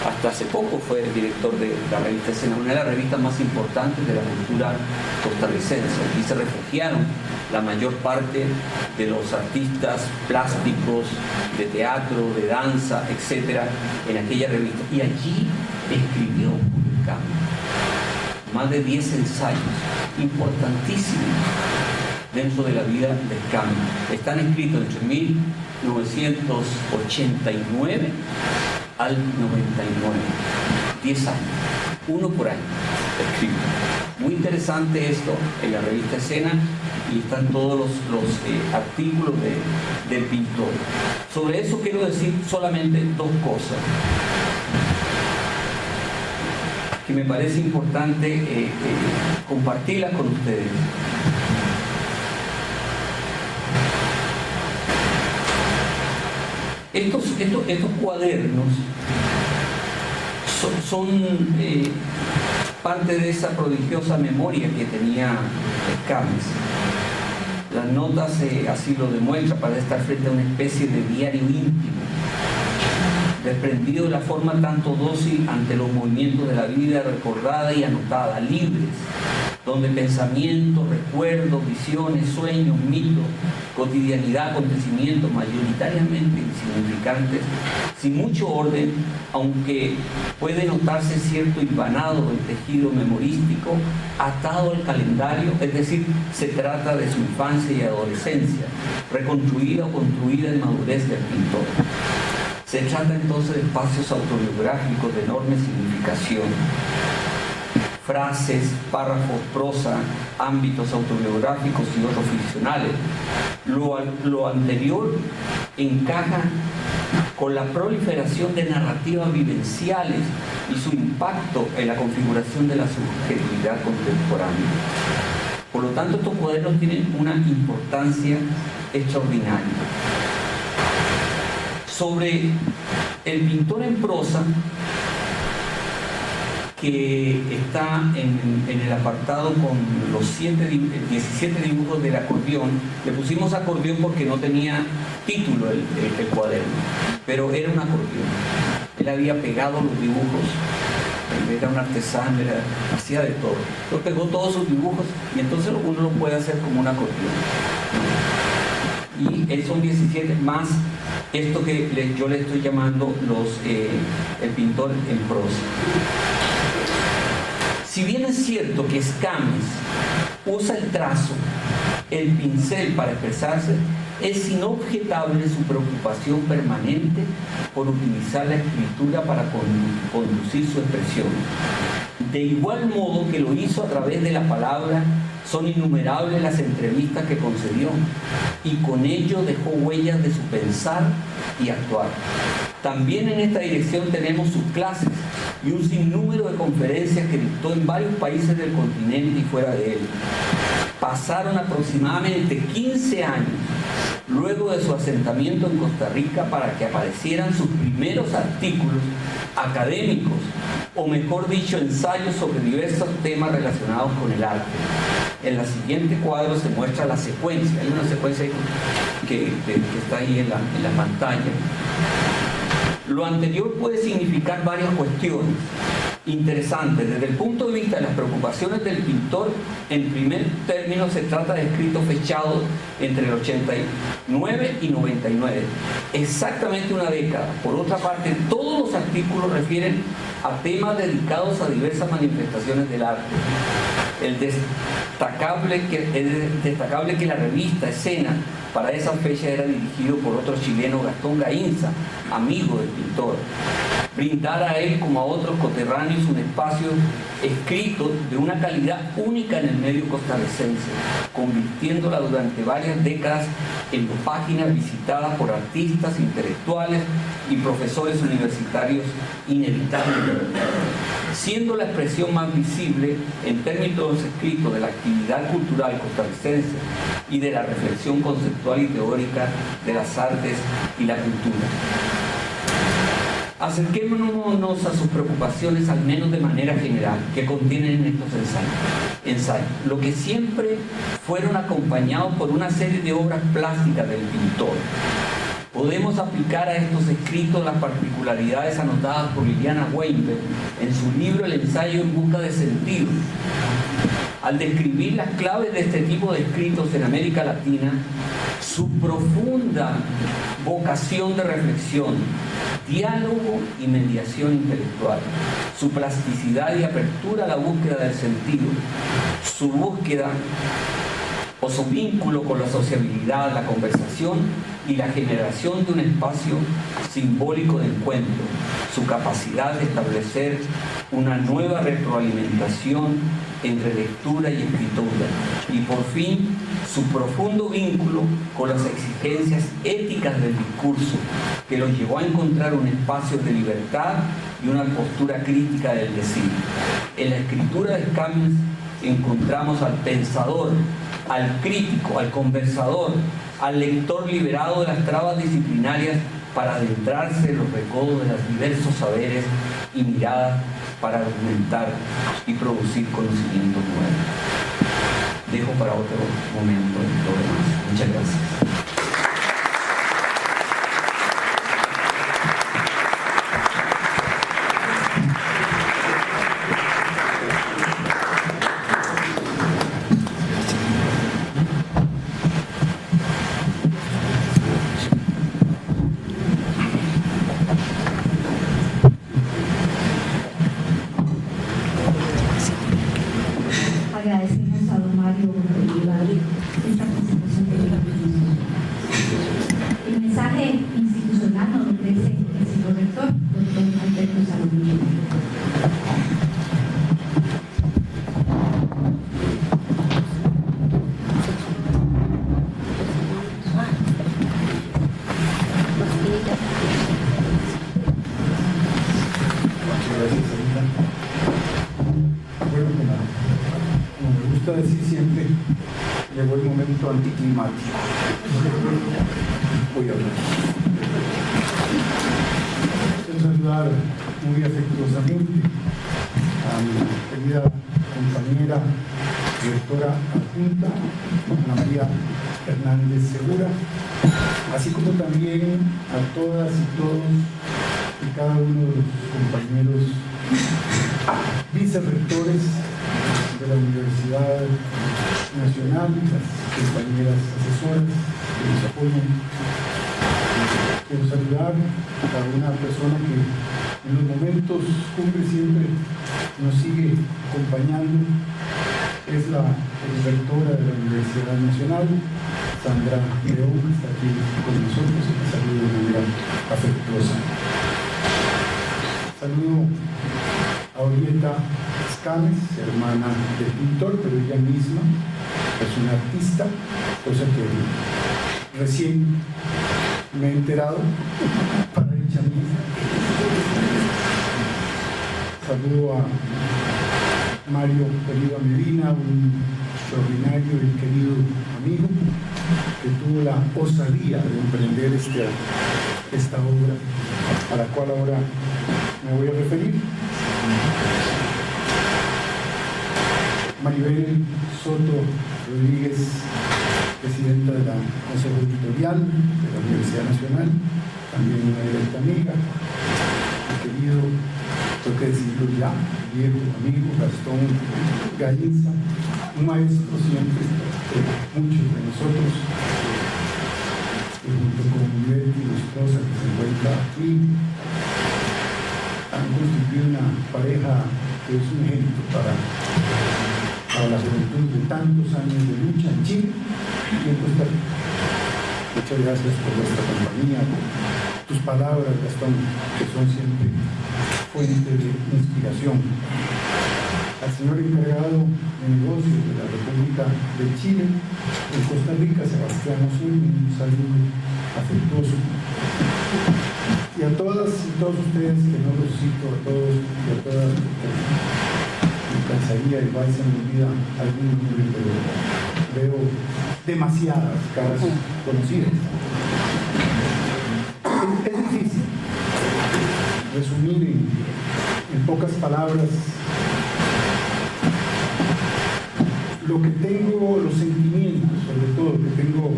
Hasta hace poco fue el director de la revista Escena, una de las revistas más importantes de la cultura costarricense. Aquí se refugiaron la mayor parte de los artistas plásticos, de teatro, de danza, etcétera, en aquella revista. Y allí escribió Julio Escámez más de 10 ensayos importantísimos dentro de la vida de Escámez. Están escritos entre 1989 al 99, 10 años, uno por año escrito. Muy interesante esto en la revista Escena, y están todos los artículos del pintor. Sobre eso quiero decir solamente dos cosas que me parece importante compartirlas con ustedes. Estos cuadernos son parte de esa prodigiosa memoria que tenía Escámez. Las notas así lo demuestran, para estar frente a una especie de diario íntimo, desprendido de la forma tanto dócil ante los movimientos de la vida, recordada y anotada, libres, donde pensamientos, recuerdos, visiones, sueños, mitos, cotidianidad, acontecimientos mayoritariamente insignificantes, sin mucho orden, aunque puede notarse cierto hilvanado del tejido memorístico, atado al calendario, es decir, se trata de su infancia y adolescencia, reconstruida o construida en madurez del pintor. Se trata entonces de espacios autobiográficos de enorme significación. Frases, párrafos, prosa, ámbitos autobiográficos y otros ficcionales. Lo anterior encaja con la proliferación de narrativas vivenciales y su impacto en la configuración de la subjetividad contemporánea. Por lo tanto, estos cuadernos tienen una importancia extraordinaria. Sobre el pintor en prosa, que está en el apartado con los 17 dibujos del acordeón. Le pusimos acordeón porque no tenía título el cuaderno, pero era un acordeón. Él había pegado los dibujos, él era un artesano, hacía de todo. Él pegó todos sus dibujos y entonces uno lo puede hacer como un acordeón. Y son 17 más esto que yo le estoy llamando el pintor en prosa. Si bien es cierto que Escámez usa el trazo, el pincel para expresarse, es inobjetable su preocupación permanente por utilizar la escritura para conducir su expresión. De igual modo que lo hizo a través de la palabra, son innumerables las entrevistas que concedió y con ello dejó huellas de su pensar y actuar. También en esta dirección tenemos sus clases y un sinnúmero de conferencias que dictó en varios países del continente y fuera de él. Pasaron aproximadamente 15 años luego de su asentamiento en Costa Rica para que aparecieran sus primeros artículos académicos, o mejor dicho, ensayos sobre diversos temas relacionados con el arte. En el siguiente cuadro se muestra la secuencia. Hay una secuencia que está ahí en la pantalla. Lo anterior puede significar varias cuestiones. Interesante, desde el punto de vista de las preocupaciones del pintor, en primer término se trata de escritos fechados entre el 89 y 99, exactamente una década. Por otra parte, todos los artículos refieren a temas dedicados a diversas manifestaciones del arte. Es destacable que la revista Escena para esa fecha era dirigido por otro chileno, Gastón Gainza, amigo del pintor. Brindar a él como a otros coterráneos un espacio escrito de una calidad única en el medio costarricense, convirtiéndola durante varias décadas en páginas visitadas por artistas, intelectuales y profesores universitarios inevitables, siendo la expresión más visible en términos escritos de la actividad cultural costarricense y de la reflexión conceptual y teórica de las artes y la cultura. Acerquémonos a sus preocupaciones, al menos de manera general, que contienen estos ensayos, lo que siempre fueron acompañados por una serie de obras plásticas del pintor. Podemos aplicar a estos escritos las particularidades anotadas por Liliana Weinberg en su libro El ensayo en busca de sentido. Al describir las claves de este tipo de escritos en América Latina, su profunda vocación de reflexión, diálogo y mediación intelectual, su plasticidad y apertura a la búsqueda del sentido, su búsqueda o su vínculo con la sociabilidad, la conversación y la generación de un espacio simbólico de encuentro, su capacidad de establecer una nueva retroalimentación entre lectura y escritura, y por fin su profundo vínculo con las exigencias éticas del discurso, que los llevó a encontrar un espacio de libertad y una postura crítica del decir. En la escritura de Camus encontramos al pensador, al crítico, al conversador, al lector liberado de las trabas disciplinarias para adentrarse en los recodos de los diversos saberes y miradas para argumentar y producir conocimientos nuevos. Dejo para otro momento lo demás. Muchas gracias. Agradecemos a don Mario Oliva esta presentación de la misma. El mensaje institucional nos lo ofrece el señor rector, doctor Alberto Salomón. Decir siempre, llegó el momento anticlimático. Voy a hablar. Quiero saludar muy afectuosamente a mi querida compañera directora adjunta, Ana María Hernández Segura, así como también a todas y todos y cada uno de los compañeros vicerrectores de la Universidad Nacional, las compañeras asesoras que nos apoyan. Quiero saludar a cada una persona que en los momentos cumbre siempre nos sigue acompañando. Es la rectora de la Universidad Nacional, Sandra León, que está aquí con nosotros y que saludo de manera afectuosa. Saludo a Orieta Escames, hermana del pintor, pero ella misma es una artista, cosa que recién me he enterado para dicha misma. Saludo a Mario Oliva Medina, un extraordinario y querido amigo que tuvo la osadía de emprender esta obra, a la cual ahora me voy a referir. Maribel Soto Rodríguez, presidenta de la Consejo Editorial de la Universidad Nacional, también una directa amiga, mi querido tengo que decirlo ya, viejo amigo Gastón Gainza, un maestro siempre de muchos de nosotros, junto con Betty, mi esposa que se encuentra aquí, han constituido una pareja que es un ejemplo para la juventud de tantos años de lucha en Chile y en Costa Rica. Muchas gracias por vuestra compañía, por tus palabras, Gastón, que son siempre fuente de inspiración. Al señor encargado de negocios de la República de Chile en Costa Rica, Sebastián Osorio, un saludo afectuoso. Y a todas y todos ustedes, que no los cito, a todos y a todas, me cansaría, igual se me olvida algún nombre, pero veo demasiadas caras conocidas. Es difícil resumir en pocas palabras lo que tengo, los sentimientos, sobre todo, que tengo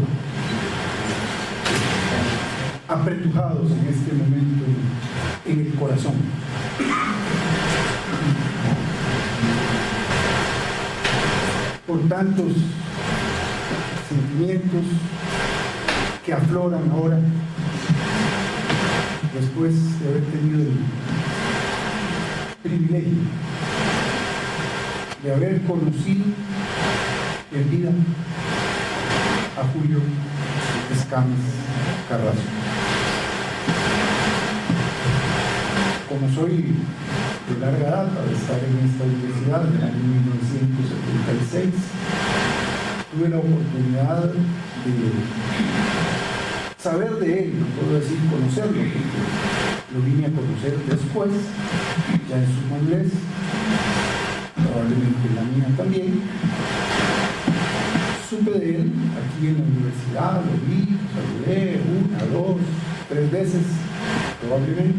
apretujados en este momento en el corazón. Por tantos sentimientos que afloran ahora, después de haber tenido el privilegio de haber conocido en vida a Julio Escames Carrasco. Como soy de larga data de estar en esta universidad, en el año 1976, tuve la oportunidad de saber de él, no puedo decir conocerlo, porque lo vine a conocer después, ya en su madurez, probablemente la mía también. Supe de él aquí en la universidad, lo vi, saludé 1, 2, 3 veces, probablemente,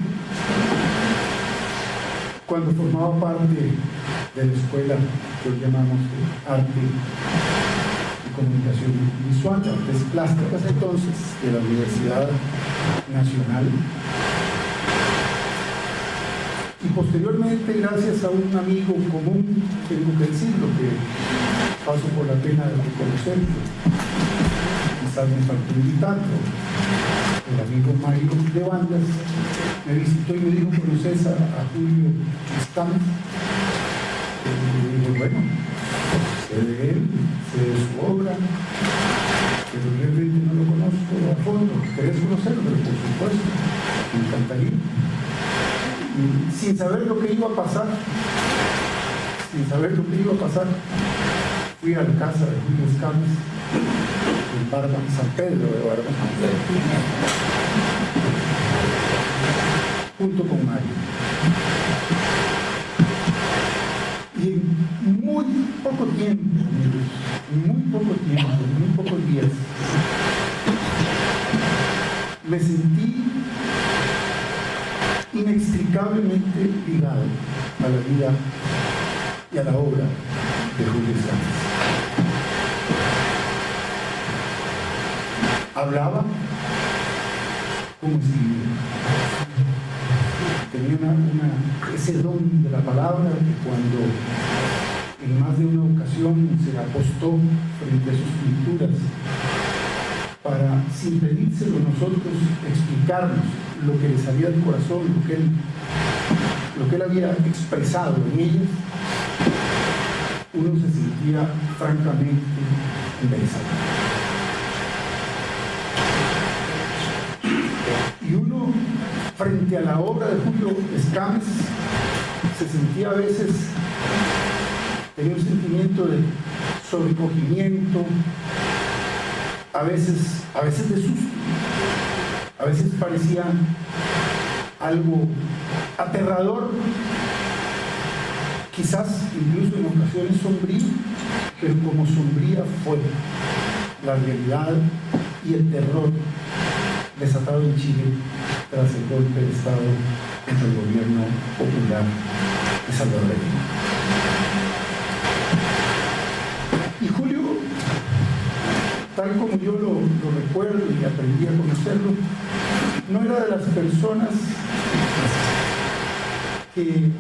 cuando formaba parte de la escuela que hoy llamamos Arte y Comunicación Visual, Artes Plásticas, entonces, de la Universidad Nacional. Y posteriormente, gracias a un amigo común, tengo que decirlo, que paso por la pena de reconocerlo, quizás me faltó invitarlo, el amigo Mario de Bandas me visitó y me dijo: ¿conoces a Julio Escames? Y dije: bueno, sé de él, sé de su obra, pero realmente no lo conozco a fondo. ¿Querés conocerlo? Pero por supuesto, me encantaría. Y sin saber lo que iba a pasar, fui a la casa de Julio Escames en Barba, San Pedro de Barba, junto con Mario. Y en muy poco tiempo, amigos, muy pocos días, me sentí inextricablemente ligado a la vida y a la obra de Julio Escames. Hablaba como escribía. Tenía ese don de la palabra que cuando en más de una ocasión se apostó frente a sus pinturas para, sin pedírselo nosotros, explicarnos lo que le salía del corazón, lo que él había expresado en ellas, uno se sentía francamente embelesado. Y uno, frente a la obra de Julio Escames, se sentía a veces, tenía un sentimiento de sobrecogimiento, a veces de susto, a veces parecía algo aterrador, quizás incluso en ocasiones sombrío, pero como sombría fue la realidad y el terror desatado en Chile tras el golpe de Estado contra el gobierno popular de Salvador Allende. Y Julio, tal como yo lo recuerdo y aprendí a conocerlo, no era de las personas que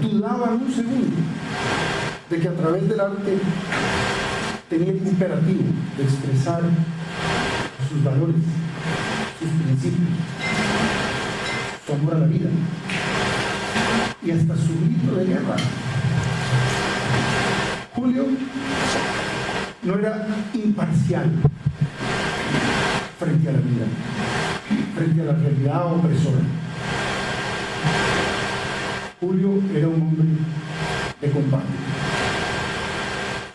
dudaban un segundo de que a través del arte tenía el imperativo de expresar sus valores, sus principios, su amor a la vida y hasta su grito de guerra. Julio no era imparcial frente a la vida, frente a la realidad opresora. Julio era un hombre de combate.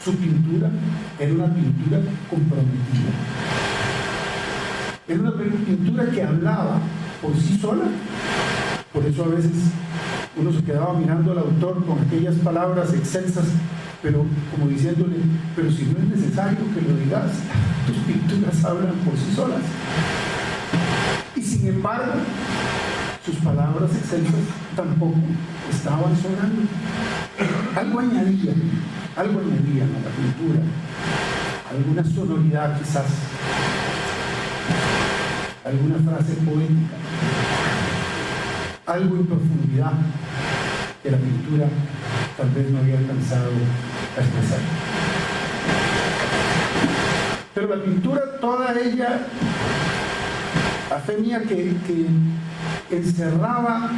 Su pintura era una pintura comprometida. Era una pintura que hablaba por sí sola. Por eso a veces uno se quedaba mirando al autor con aquellas palabras excelsas, pero como diciéndole, pero si no es necesario que lo digas, tus pinturas hablan por sí solas. Y sin embargo, sus palabras excelsas tampoco estaban sobrando. Algo añadían a la pintura, alguna sonoridad quizás, alguna frase poética, algo en profundidad que la pintura tal vez no había alcanzado a expresar. Pero la pintura, toda ella, a fe mía, que encerraba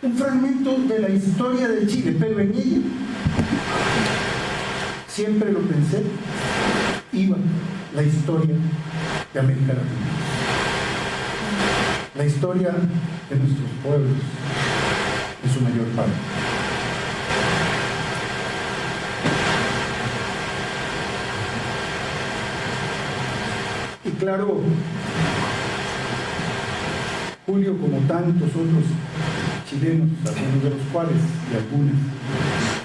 un fragmento de la historia de Chile, pero en ella, siempre lo pensé, iba la historia de América Latina, la historia de nuestros pueblos, en su mayor parte. Y claro, Julio, como tantos otros chilenos, algunos de los cuales y algunas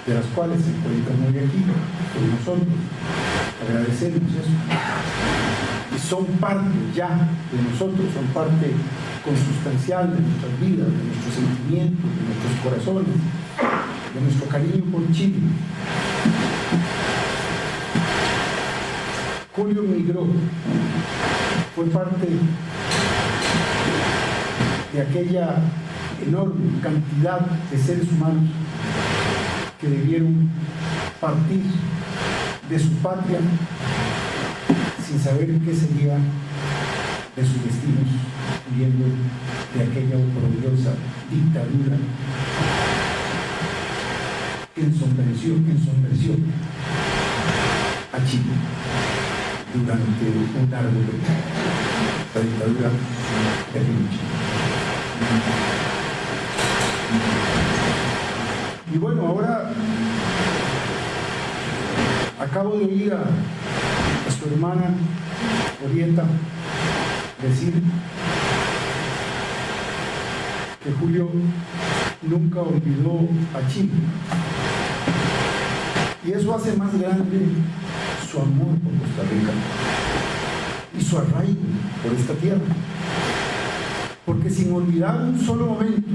de las cuales se encuentran hoy aquí con nosotros, agradecemos eso, y son parte ya de nosotros, son parte consustancial de nuestras vidas, de nuestros sentimientos, de nuestros corazones, de nuestro cariño por Chile. Julio migró, fue parte de aquella enorme cantidad de seres humanos que debieron partir de su patria sin saber qué sería de sus destinos, huyendo de aquella oprobiosa dictadura que ensombreció a Chile durante un largo periodo, la dictadura de Pinochet. Y bueno, ahora acabo de oír a su hermana Orieta decir que Julio nunca olvidó a Chile. Y eso hace más grande su amor por Costa Rica y su arraigo por esta tierra. Porque sin olvidar un solo momento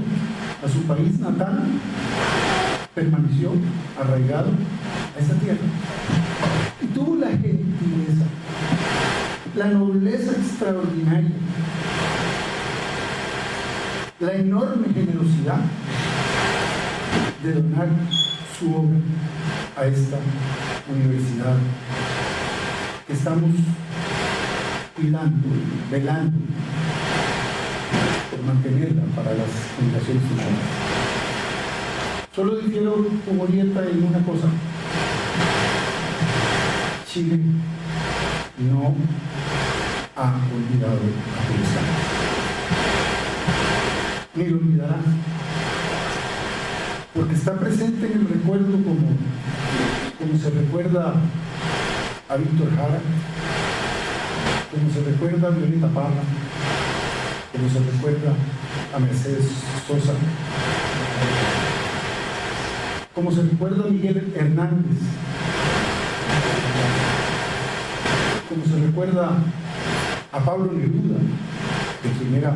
a su país natal, permaneció arraigado a esta tierra. Y tuvo la gentileza, la nobleza extraordinaria, la enorme generosidad de donar su obra a esta universidad que estamos cuidando, velando por mantenerla para las generaciones futuras. Solo difiero con Orieta en una cosa: Chile no ha olvidado a Julio Escámez, ni lo olvidará, porque está presente en el recuerdo como se recuerda a Víctor Jara, como se recuerda a Violeta Parra, como se recuerda a Mercedes Sosa, como se recuerda a Miguel Hernández, como se recuerda a Pablo Neruda, de quien era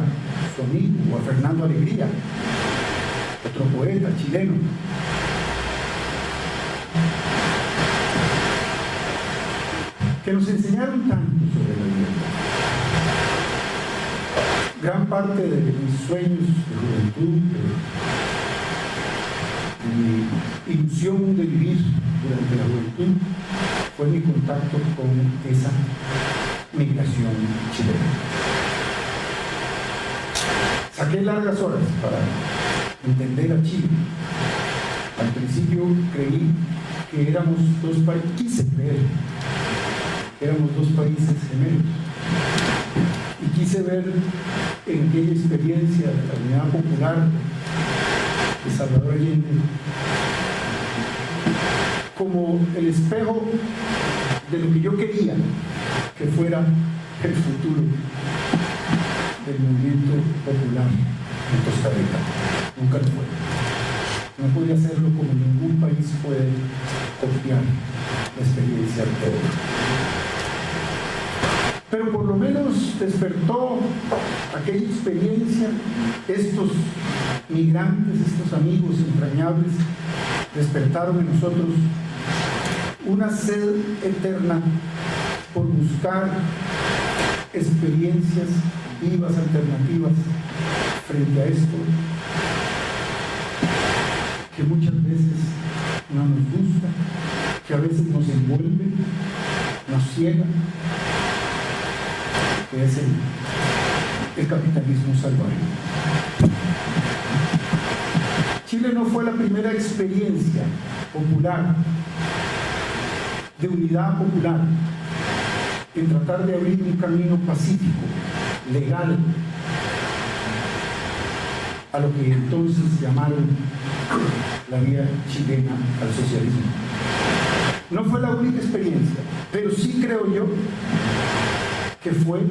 su amigo, o a Fernando Alegría, otro poeta chileno. Que nos enseñaron tanto sobre la libertad. Gran parte de mis sueños de juventud, de mi ilusión de vivir durante la juventud, fue mi contacto con esa migración chilena. Saqué largas horas para entender a Chile. Al principio creí que éramos dos países, quise creer que éramos dos países gemelos. Y quise ver en aquella experiencia de la Unidad Popular de Salvador Allende como el espejo de lo que yo quería que fuera el futuro del movimiento popular en Costa Rica. Nunca lo fue. No podía hacerlo como ningún país puede copiar la experiencia de otro. Pero por lo menos despertó aquella experiencia, estos migrantes, estos amigos entrañables, despertaron en nosotros una sed eterna por buscar experiencias vivas, alternativas frente a esto, que muchas veces no nos gusta, que a veces nos envuelve, nos ciega, que es el capitalismo salvaje. Chile no fue la primera experiencia popular, de unidad popular, en tratar de abrir un camino pacífico, legal, a lo que entonces llamaron la vía chilena al socialismo. No fue la única experiencia, pero sí creo yo que fue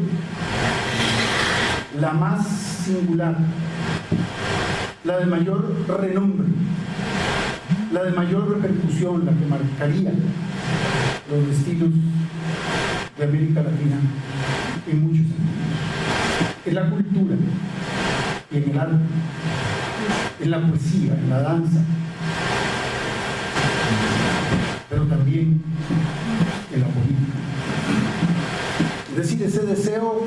la más singular, la de mayor renombre, la de mayor repercusión, la que marcaría los destinos de América Latina en muchos sentidos. En la cultura y en el arte, en la poesía, en la danza, pero también en la política. Es decir, ese deseo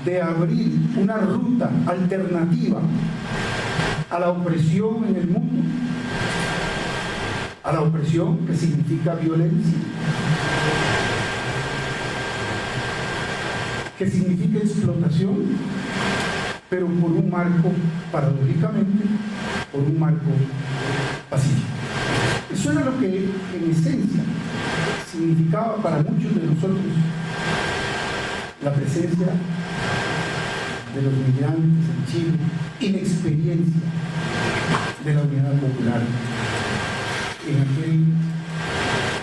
de abrir una ruta alternativa a la opresión en el mundo, a la opresión que significa violencia, que significa explotación, pero por un marco, paradójicamente, por un marco pacífico. Eso era lo que en esencia significaba para muchos de nosotros la presencia de los migrantes en Chile y la experiencia de la Unidad Popular en aquel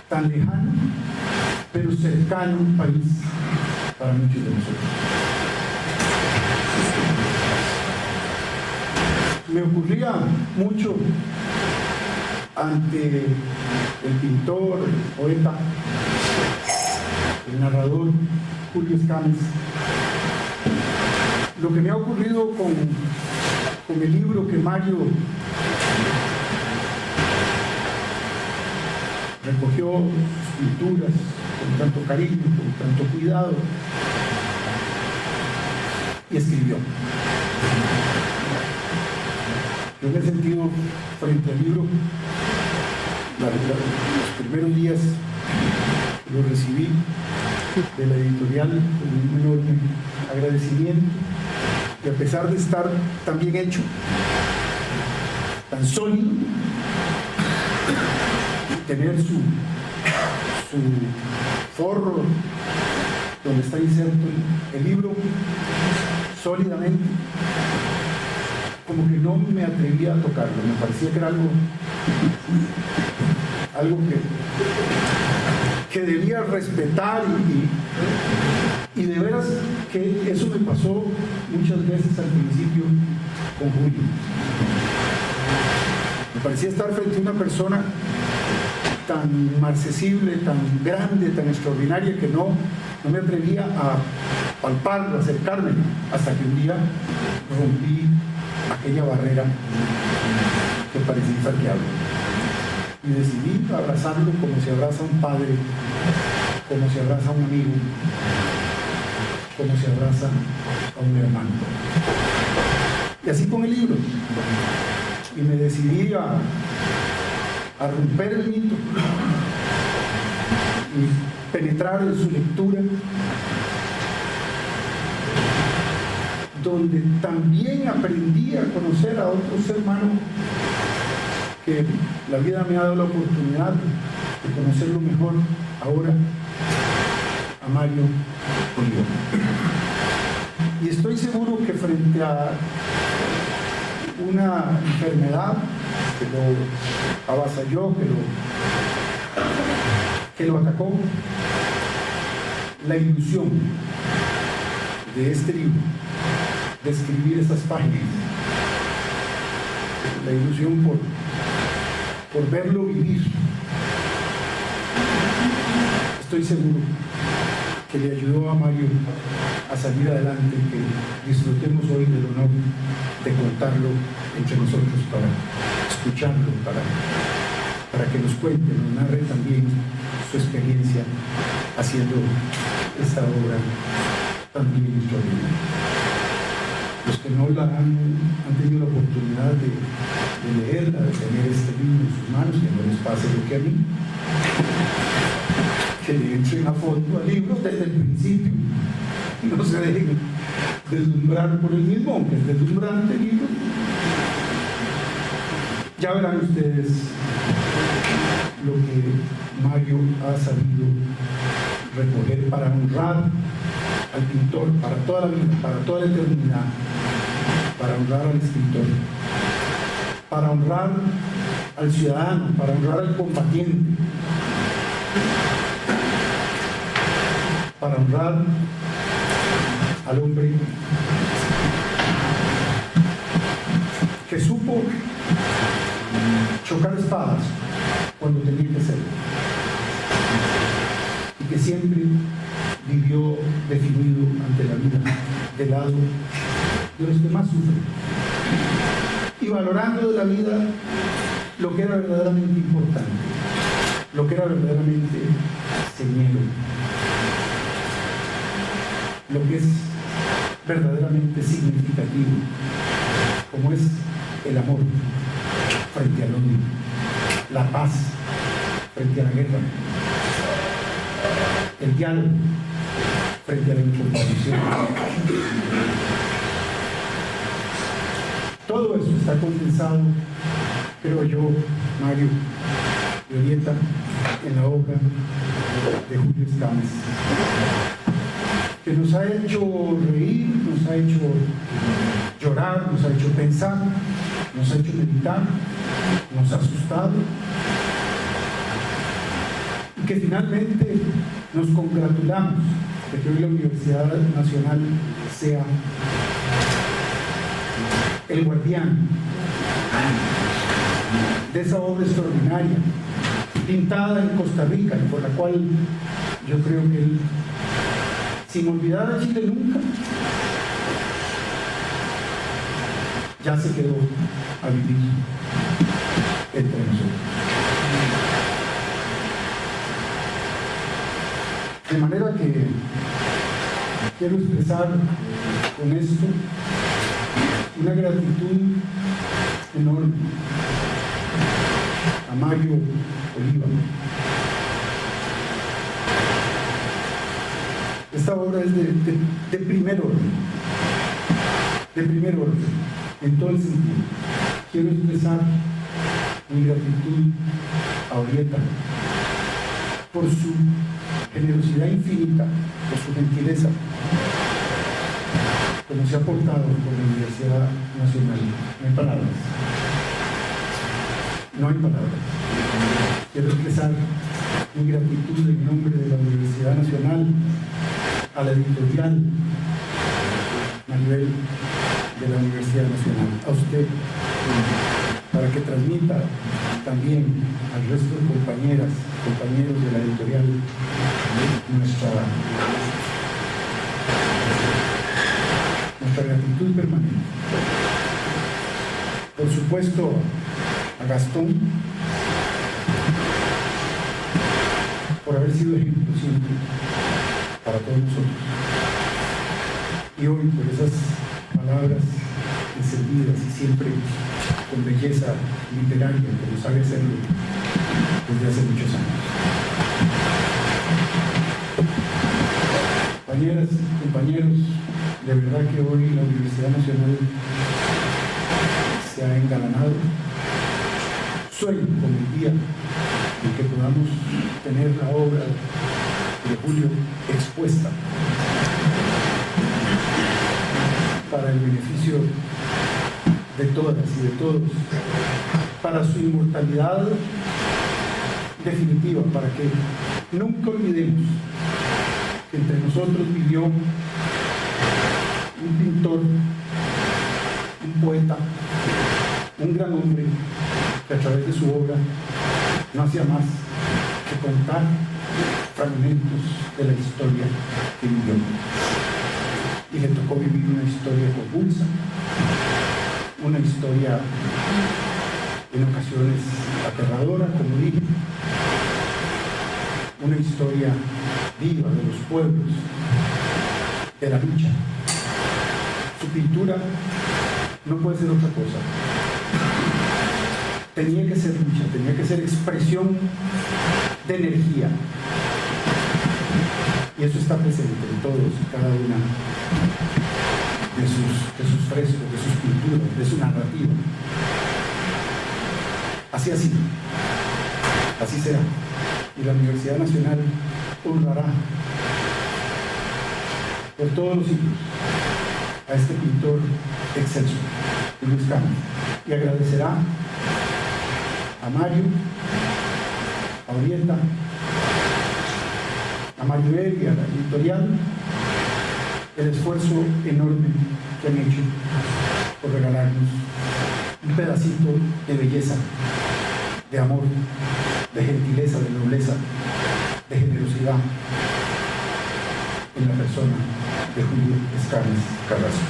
tan lejano pero cercano país para muchos de nosotros. Me ocurría mucho ante el pintor, el poeta, el narrador Julio Escames, lo que me ha ocurrido con el libro que Mario recogió, sus pinturas, con tanto cariño, con tanto cuidado, y escribió. Yo me he sentido frente al libro, los primeros días lo recibí de la editorial con un enorme agradecimiento, y a pesar de estar tan bien hecho, tan sólido, tener su forro donde está inserto el libro sólidamente, como que no me atrevía a tocarlo, me parecía que era algo que debía respetar y de veras que eso me pasó muchas veces al principio con Julio. Me parecía estar frente a una persona tan inmarcesible, tan grande, tan extraordinaria, que no me atrevía a palparlo, a acercarme, hasta que un día rompí aquella barrera que parecía infranqueable. Y decidí abrazarlo como se abraza un padre, como se abraza un amigo, como se abraza a un hermano. Y así con el libro. Y me decidí a romper el mito y penetrar en su lectura, donde también aprendí a conocer a otros hermanos que la vida me ha dado la oportunidad de conocerlo mejor ahora, a Mario Oliva. Y estoy seguro que frente a una enfermedad que lo avasalló, que lo atacó, la ilusión de este libro, de escribir esas páginas, la ilusión por verlo vivir, estoy seguro que le ayudó a Mario a salir adelante, que disfrutemos hoy del honor de contarlo entre nosotros, para escucharlo, para que nos cuente, nos narre también su experiencia haciendo esta obra tan bien extraordinaria. Los que no la han tenido la oportunidad de leerla, de tener este libro en sus manos, que no les pase lo que a mí, que le entren a fondo al libro desde el principio, no se dejen deslumbrar por el mismo, aunque es deslumbrante el libro. Ya verán ustedes lo que Mario ha sabido recoger para honrar al pintor, para toda la vida, para toda la eternidad, para honrar al escritor, para honrar al ciudadano, para honrar al combatiente, para honrar al hombre que supo chocar espadas cuando tenía que hacerlo, y que siempre vivió definido ante la vida del lado de los que más sufren, y valorando de la vida lo que era verdaderamente importante, lo que era verdaderamente señero, lo que es verdaderamente significativo, como es el amor frente al odio, la paz frente a la guerra, el diálogo frente a la incomprensión. Todo eso está condensado, creo yo, Mario y Orieta, en la obra de Julio Escames, que nos ha hecho reír, nos ha hecho llorar, nos ha hecho pensar, nos ha hecho meditar, nos ha asustado, y que finalmente nos congratulamos de que hoy la Universidad Nacional sea el guardián de esa obra extraordinaria, pintada en Costa Rica, y por la cual yo creo que él, sin olvidar a Chile nunca, ya se quedó a vivir entre nosotros. De manera que quiero expresar con esto una gratitud enorme a Mario Oliva. Esta obra es de primer orden, en todo el sentido. Quiero expresar mi gratitud a Orieta por su generosidad infinita, por su gentileza, como se ha portado con la Universidad Nacional. No hay palabras. No hay palabras. Quiero expresar mi gratitud en nombre de la Universidad Nacional a la editorial Maribel de la Universidad Nacional, a usted, para que transmita también al resto de compañeras, compañeros de la editorial nuestra gratitud permanente. Por supuesto, a Gastón, por haber sido ejemplo siempre para todos nosotros. y hoy por esas palabras encendidas y siempre con belleza literaria, como sabe hacerlo desde hace muchos años. Compañeras y compañeros, de verdad que hoy la Universidad Nacional se ha engalanado. Sueño con el día en que podamos tener la obra de Julio expuesta para el beneficio de todas y de todos, para su inmortalidad definitiva, para que nunca olvidemos que entre nosotros vivió un pintor, un poeta, un gran hombre que a través de su obra no hacía más que contar fragmentos de la historia que vivió. Y le tocó vivir una historia convulsa, una historia en ocasiones aterradora, como dije, una historia viva de los pueblos, de la lucha. Su pintura no puede ser otra cosa. Tenía que ser lucha, tenía que ser expresión de energía. Y eso está presente en todos y cada una de sus frescos, de sus pinturas, de su narrativa. Así ha sido, así será. Y la Universidad Nacional honrará por todos los siglos a este pintor excelso, Luis Camas, y agradecerá a Mario, a Orieta, a Maribel y a la editorial el esfuerzo enorme que han hecho por regalarnos un pedacito de belleza, de amor, de gentileza, de nobleza, de generosidad en la persona de Julio Escanes Carrasco.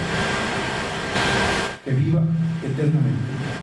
Que viva eternamente.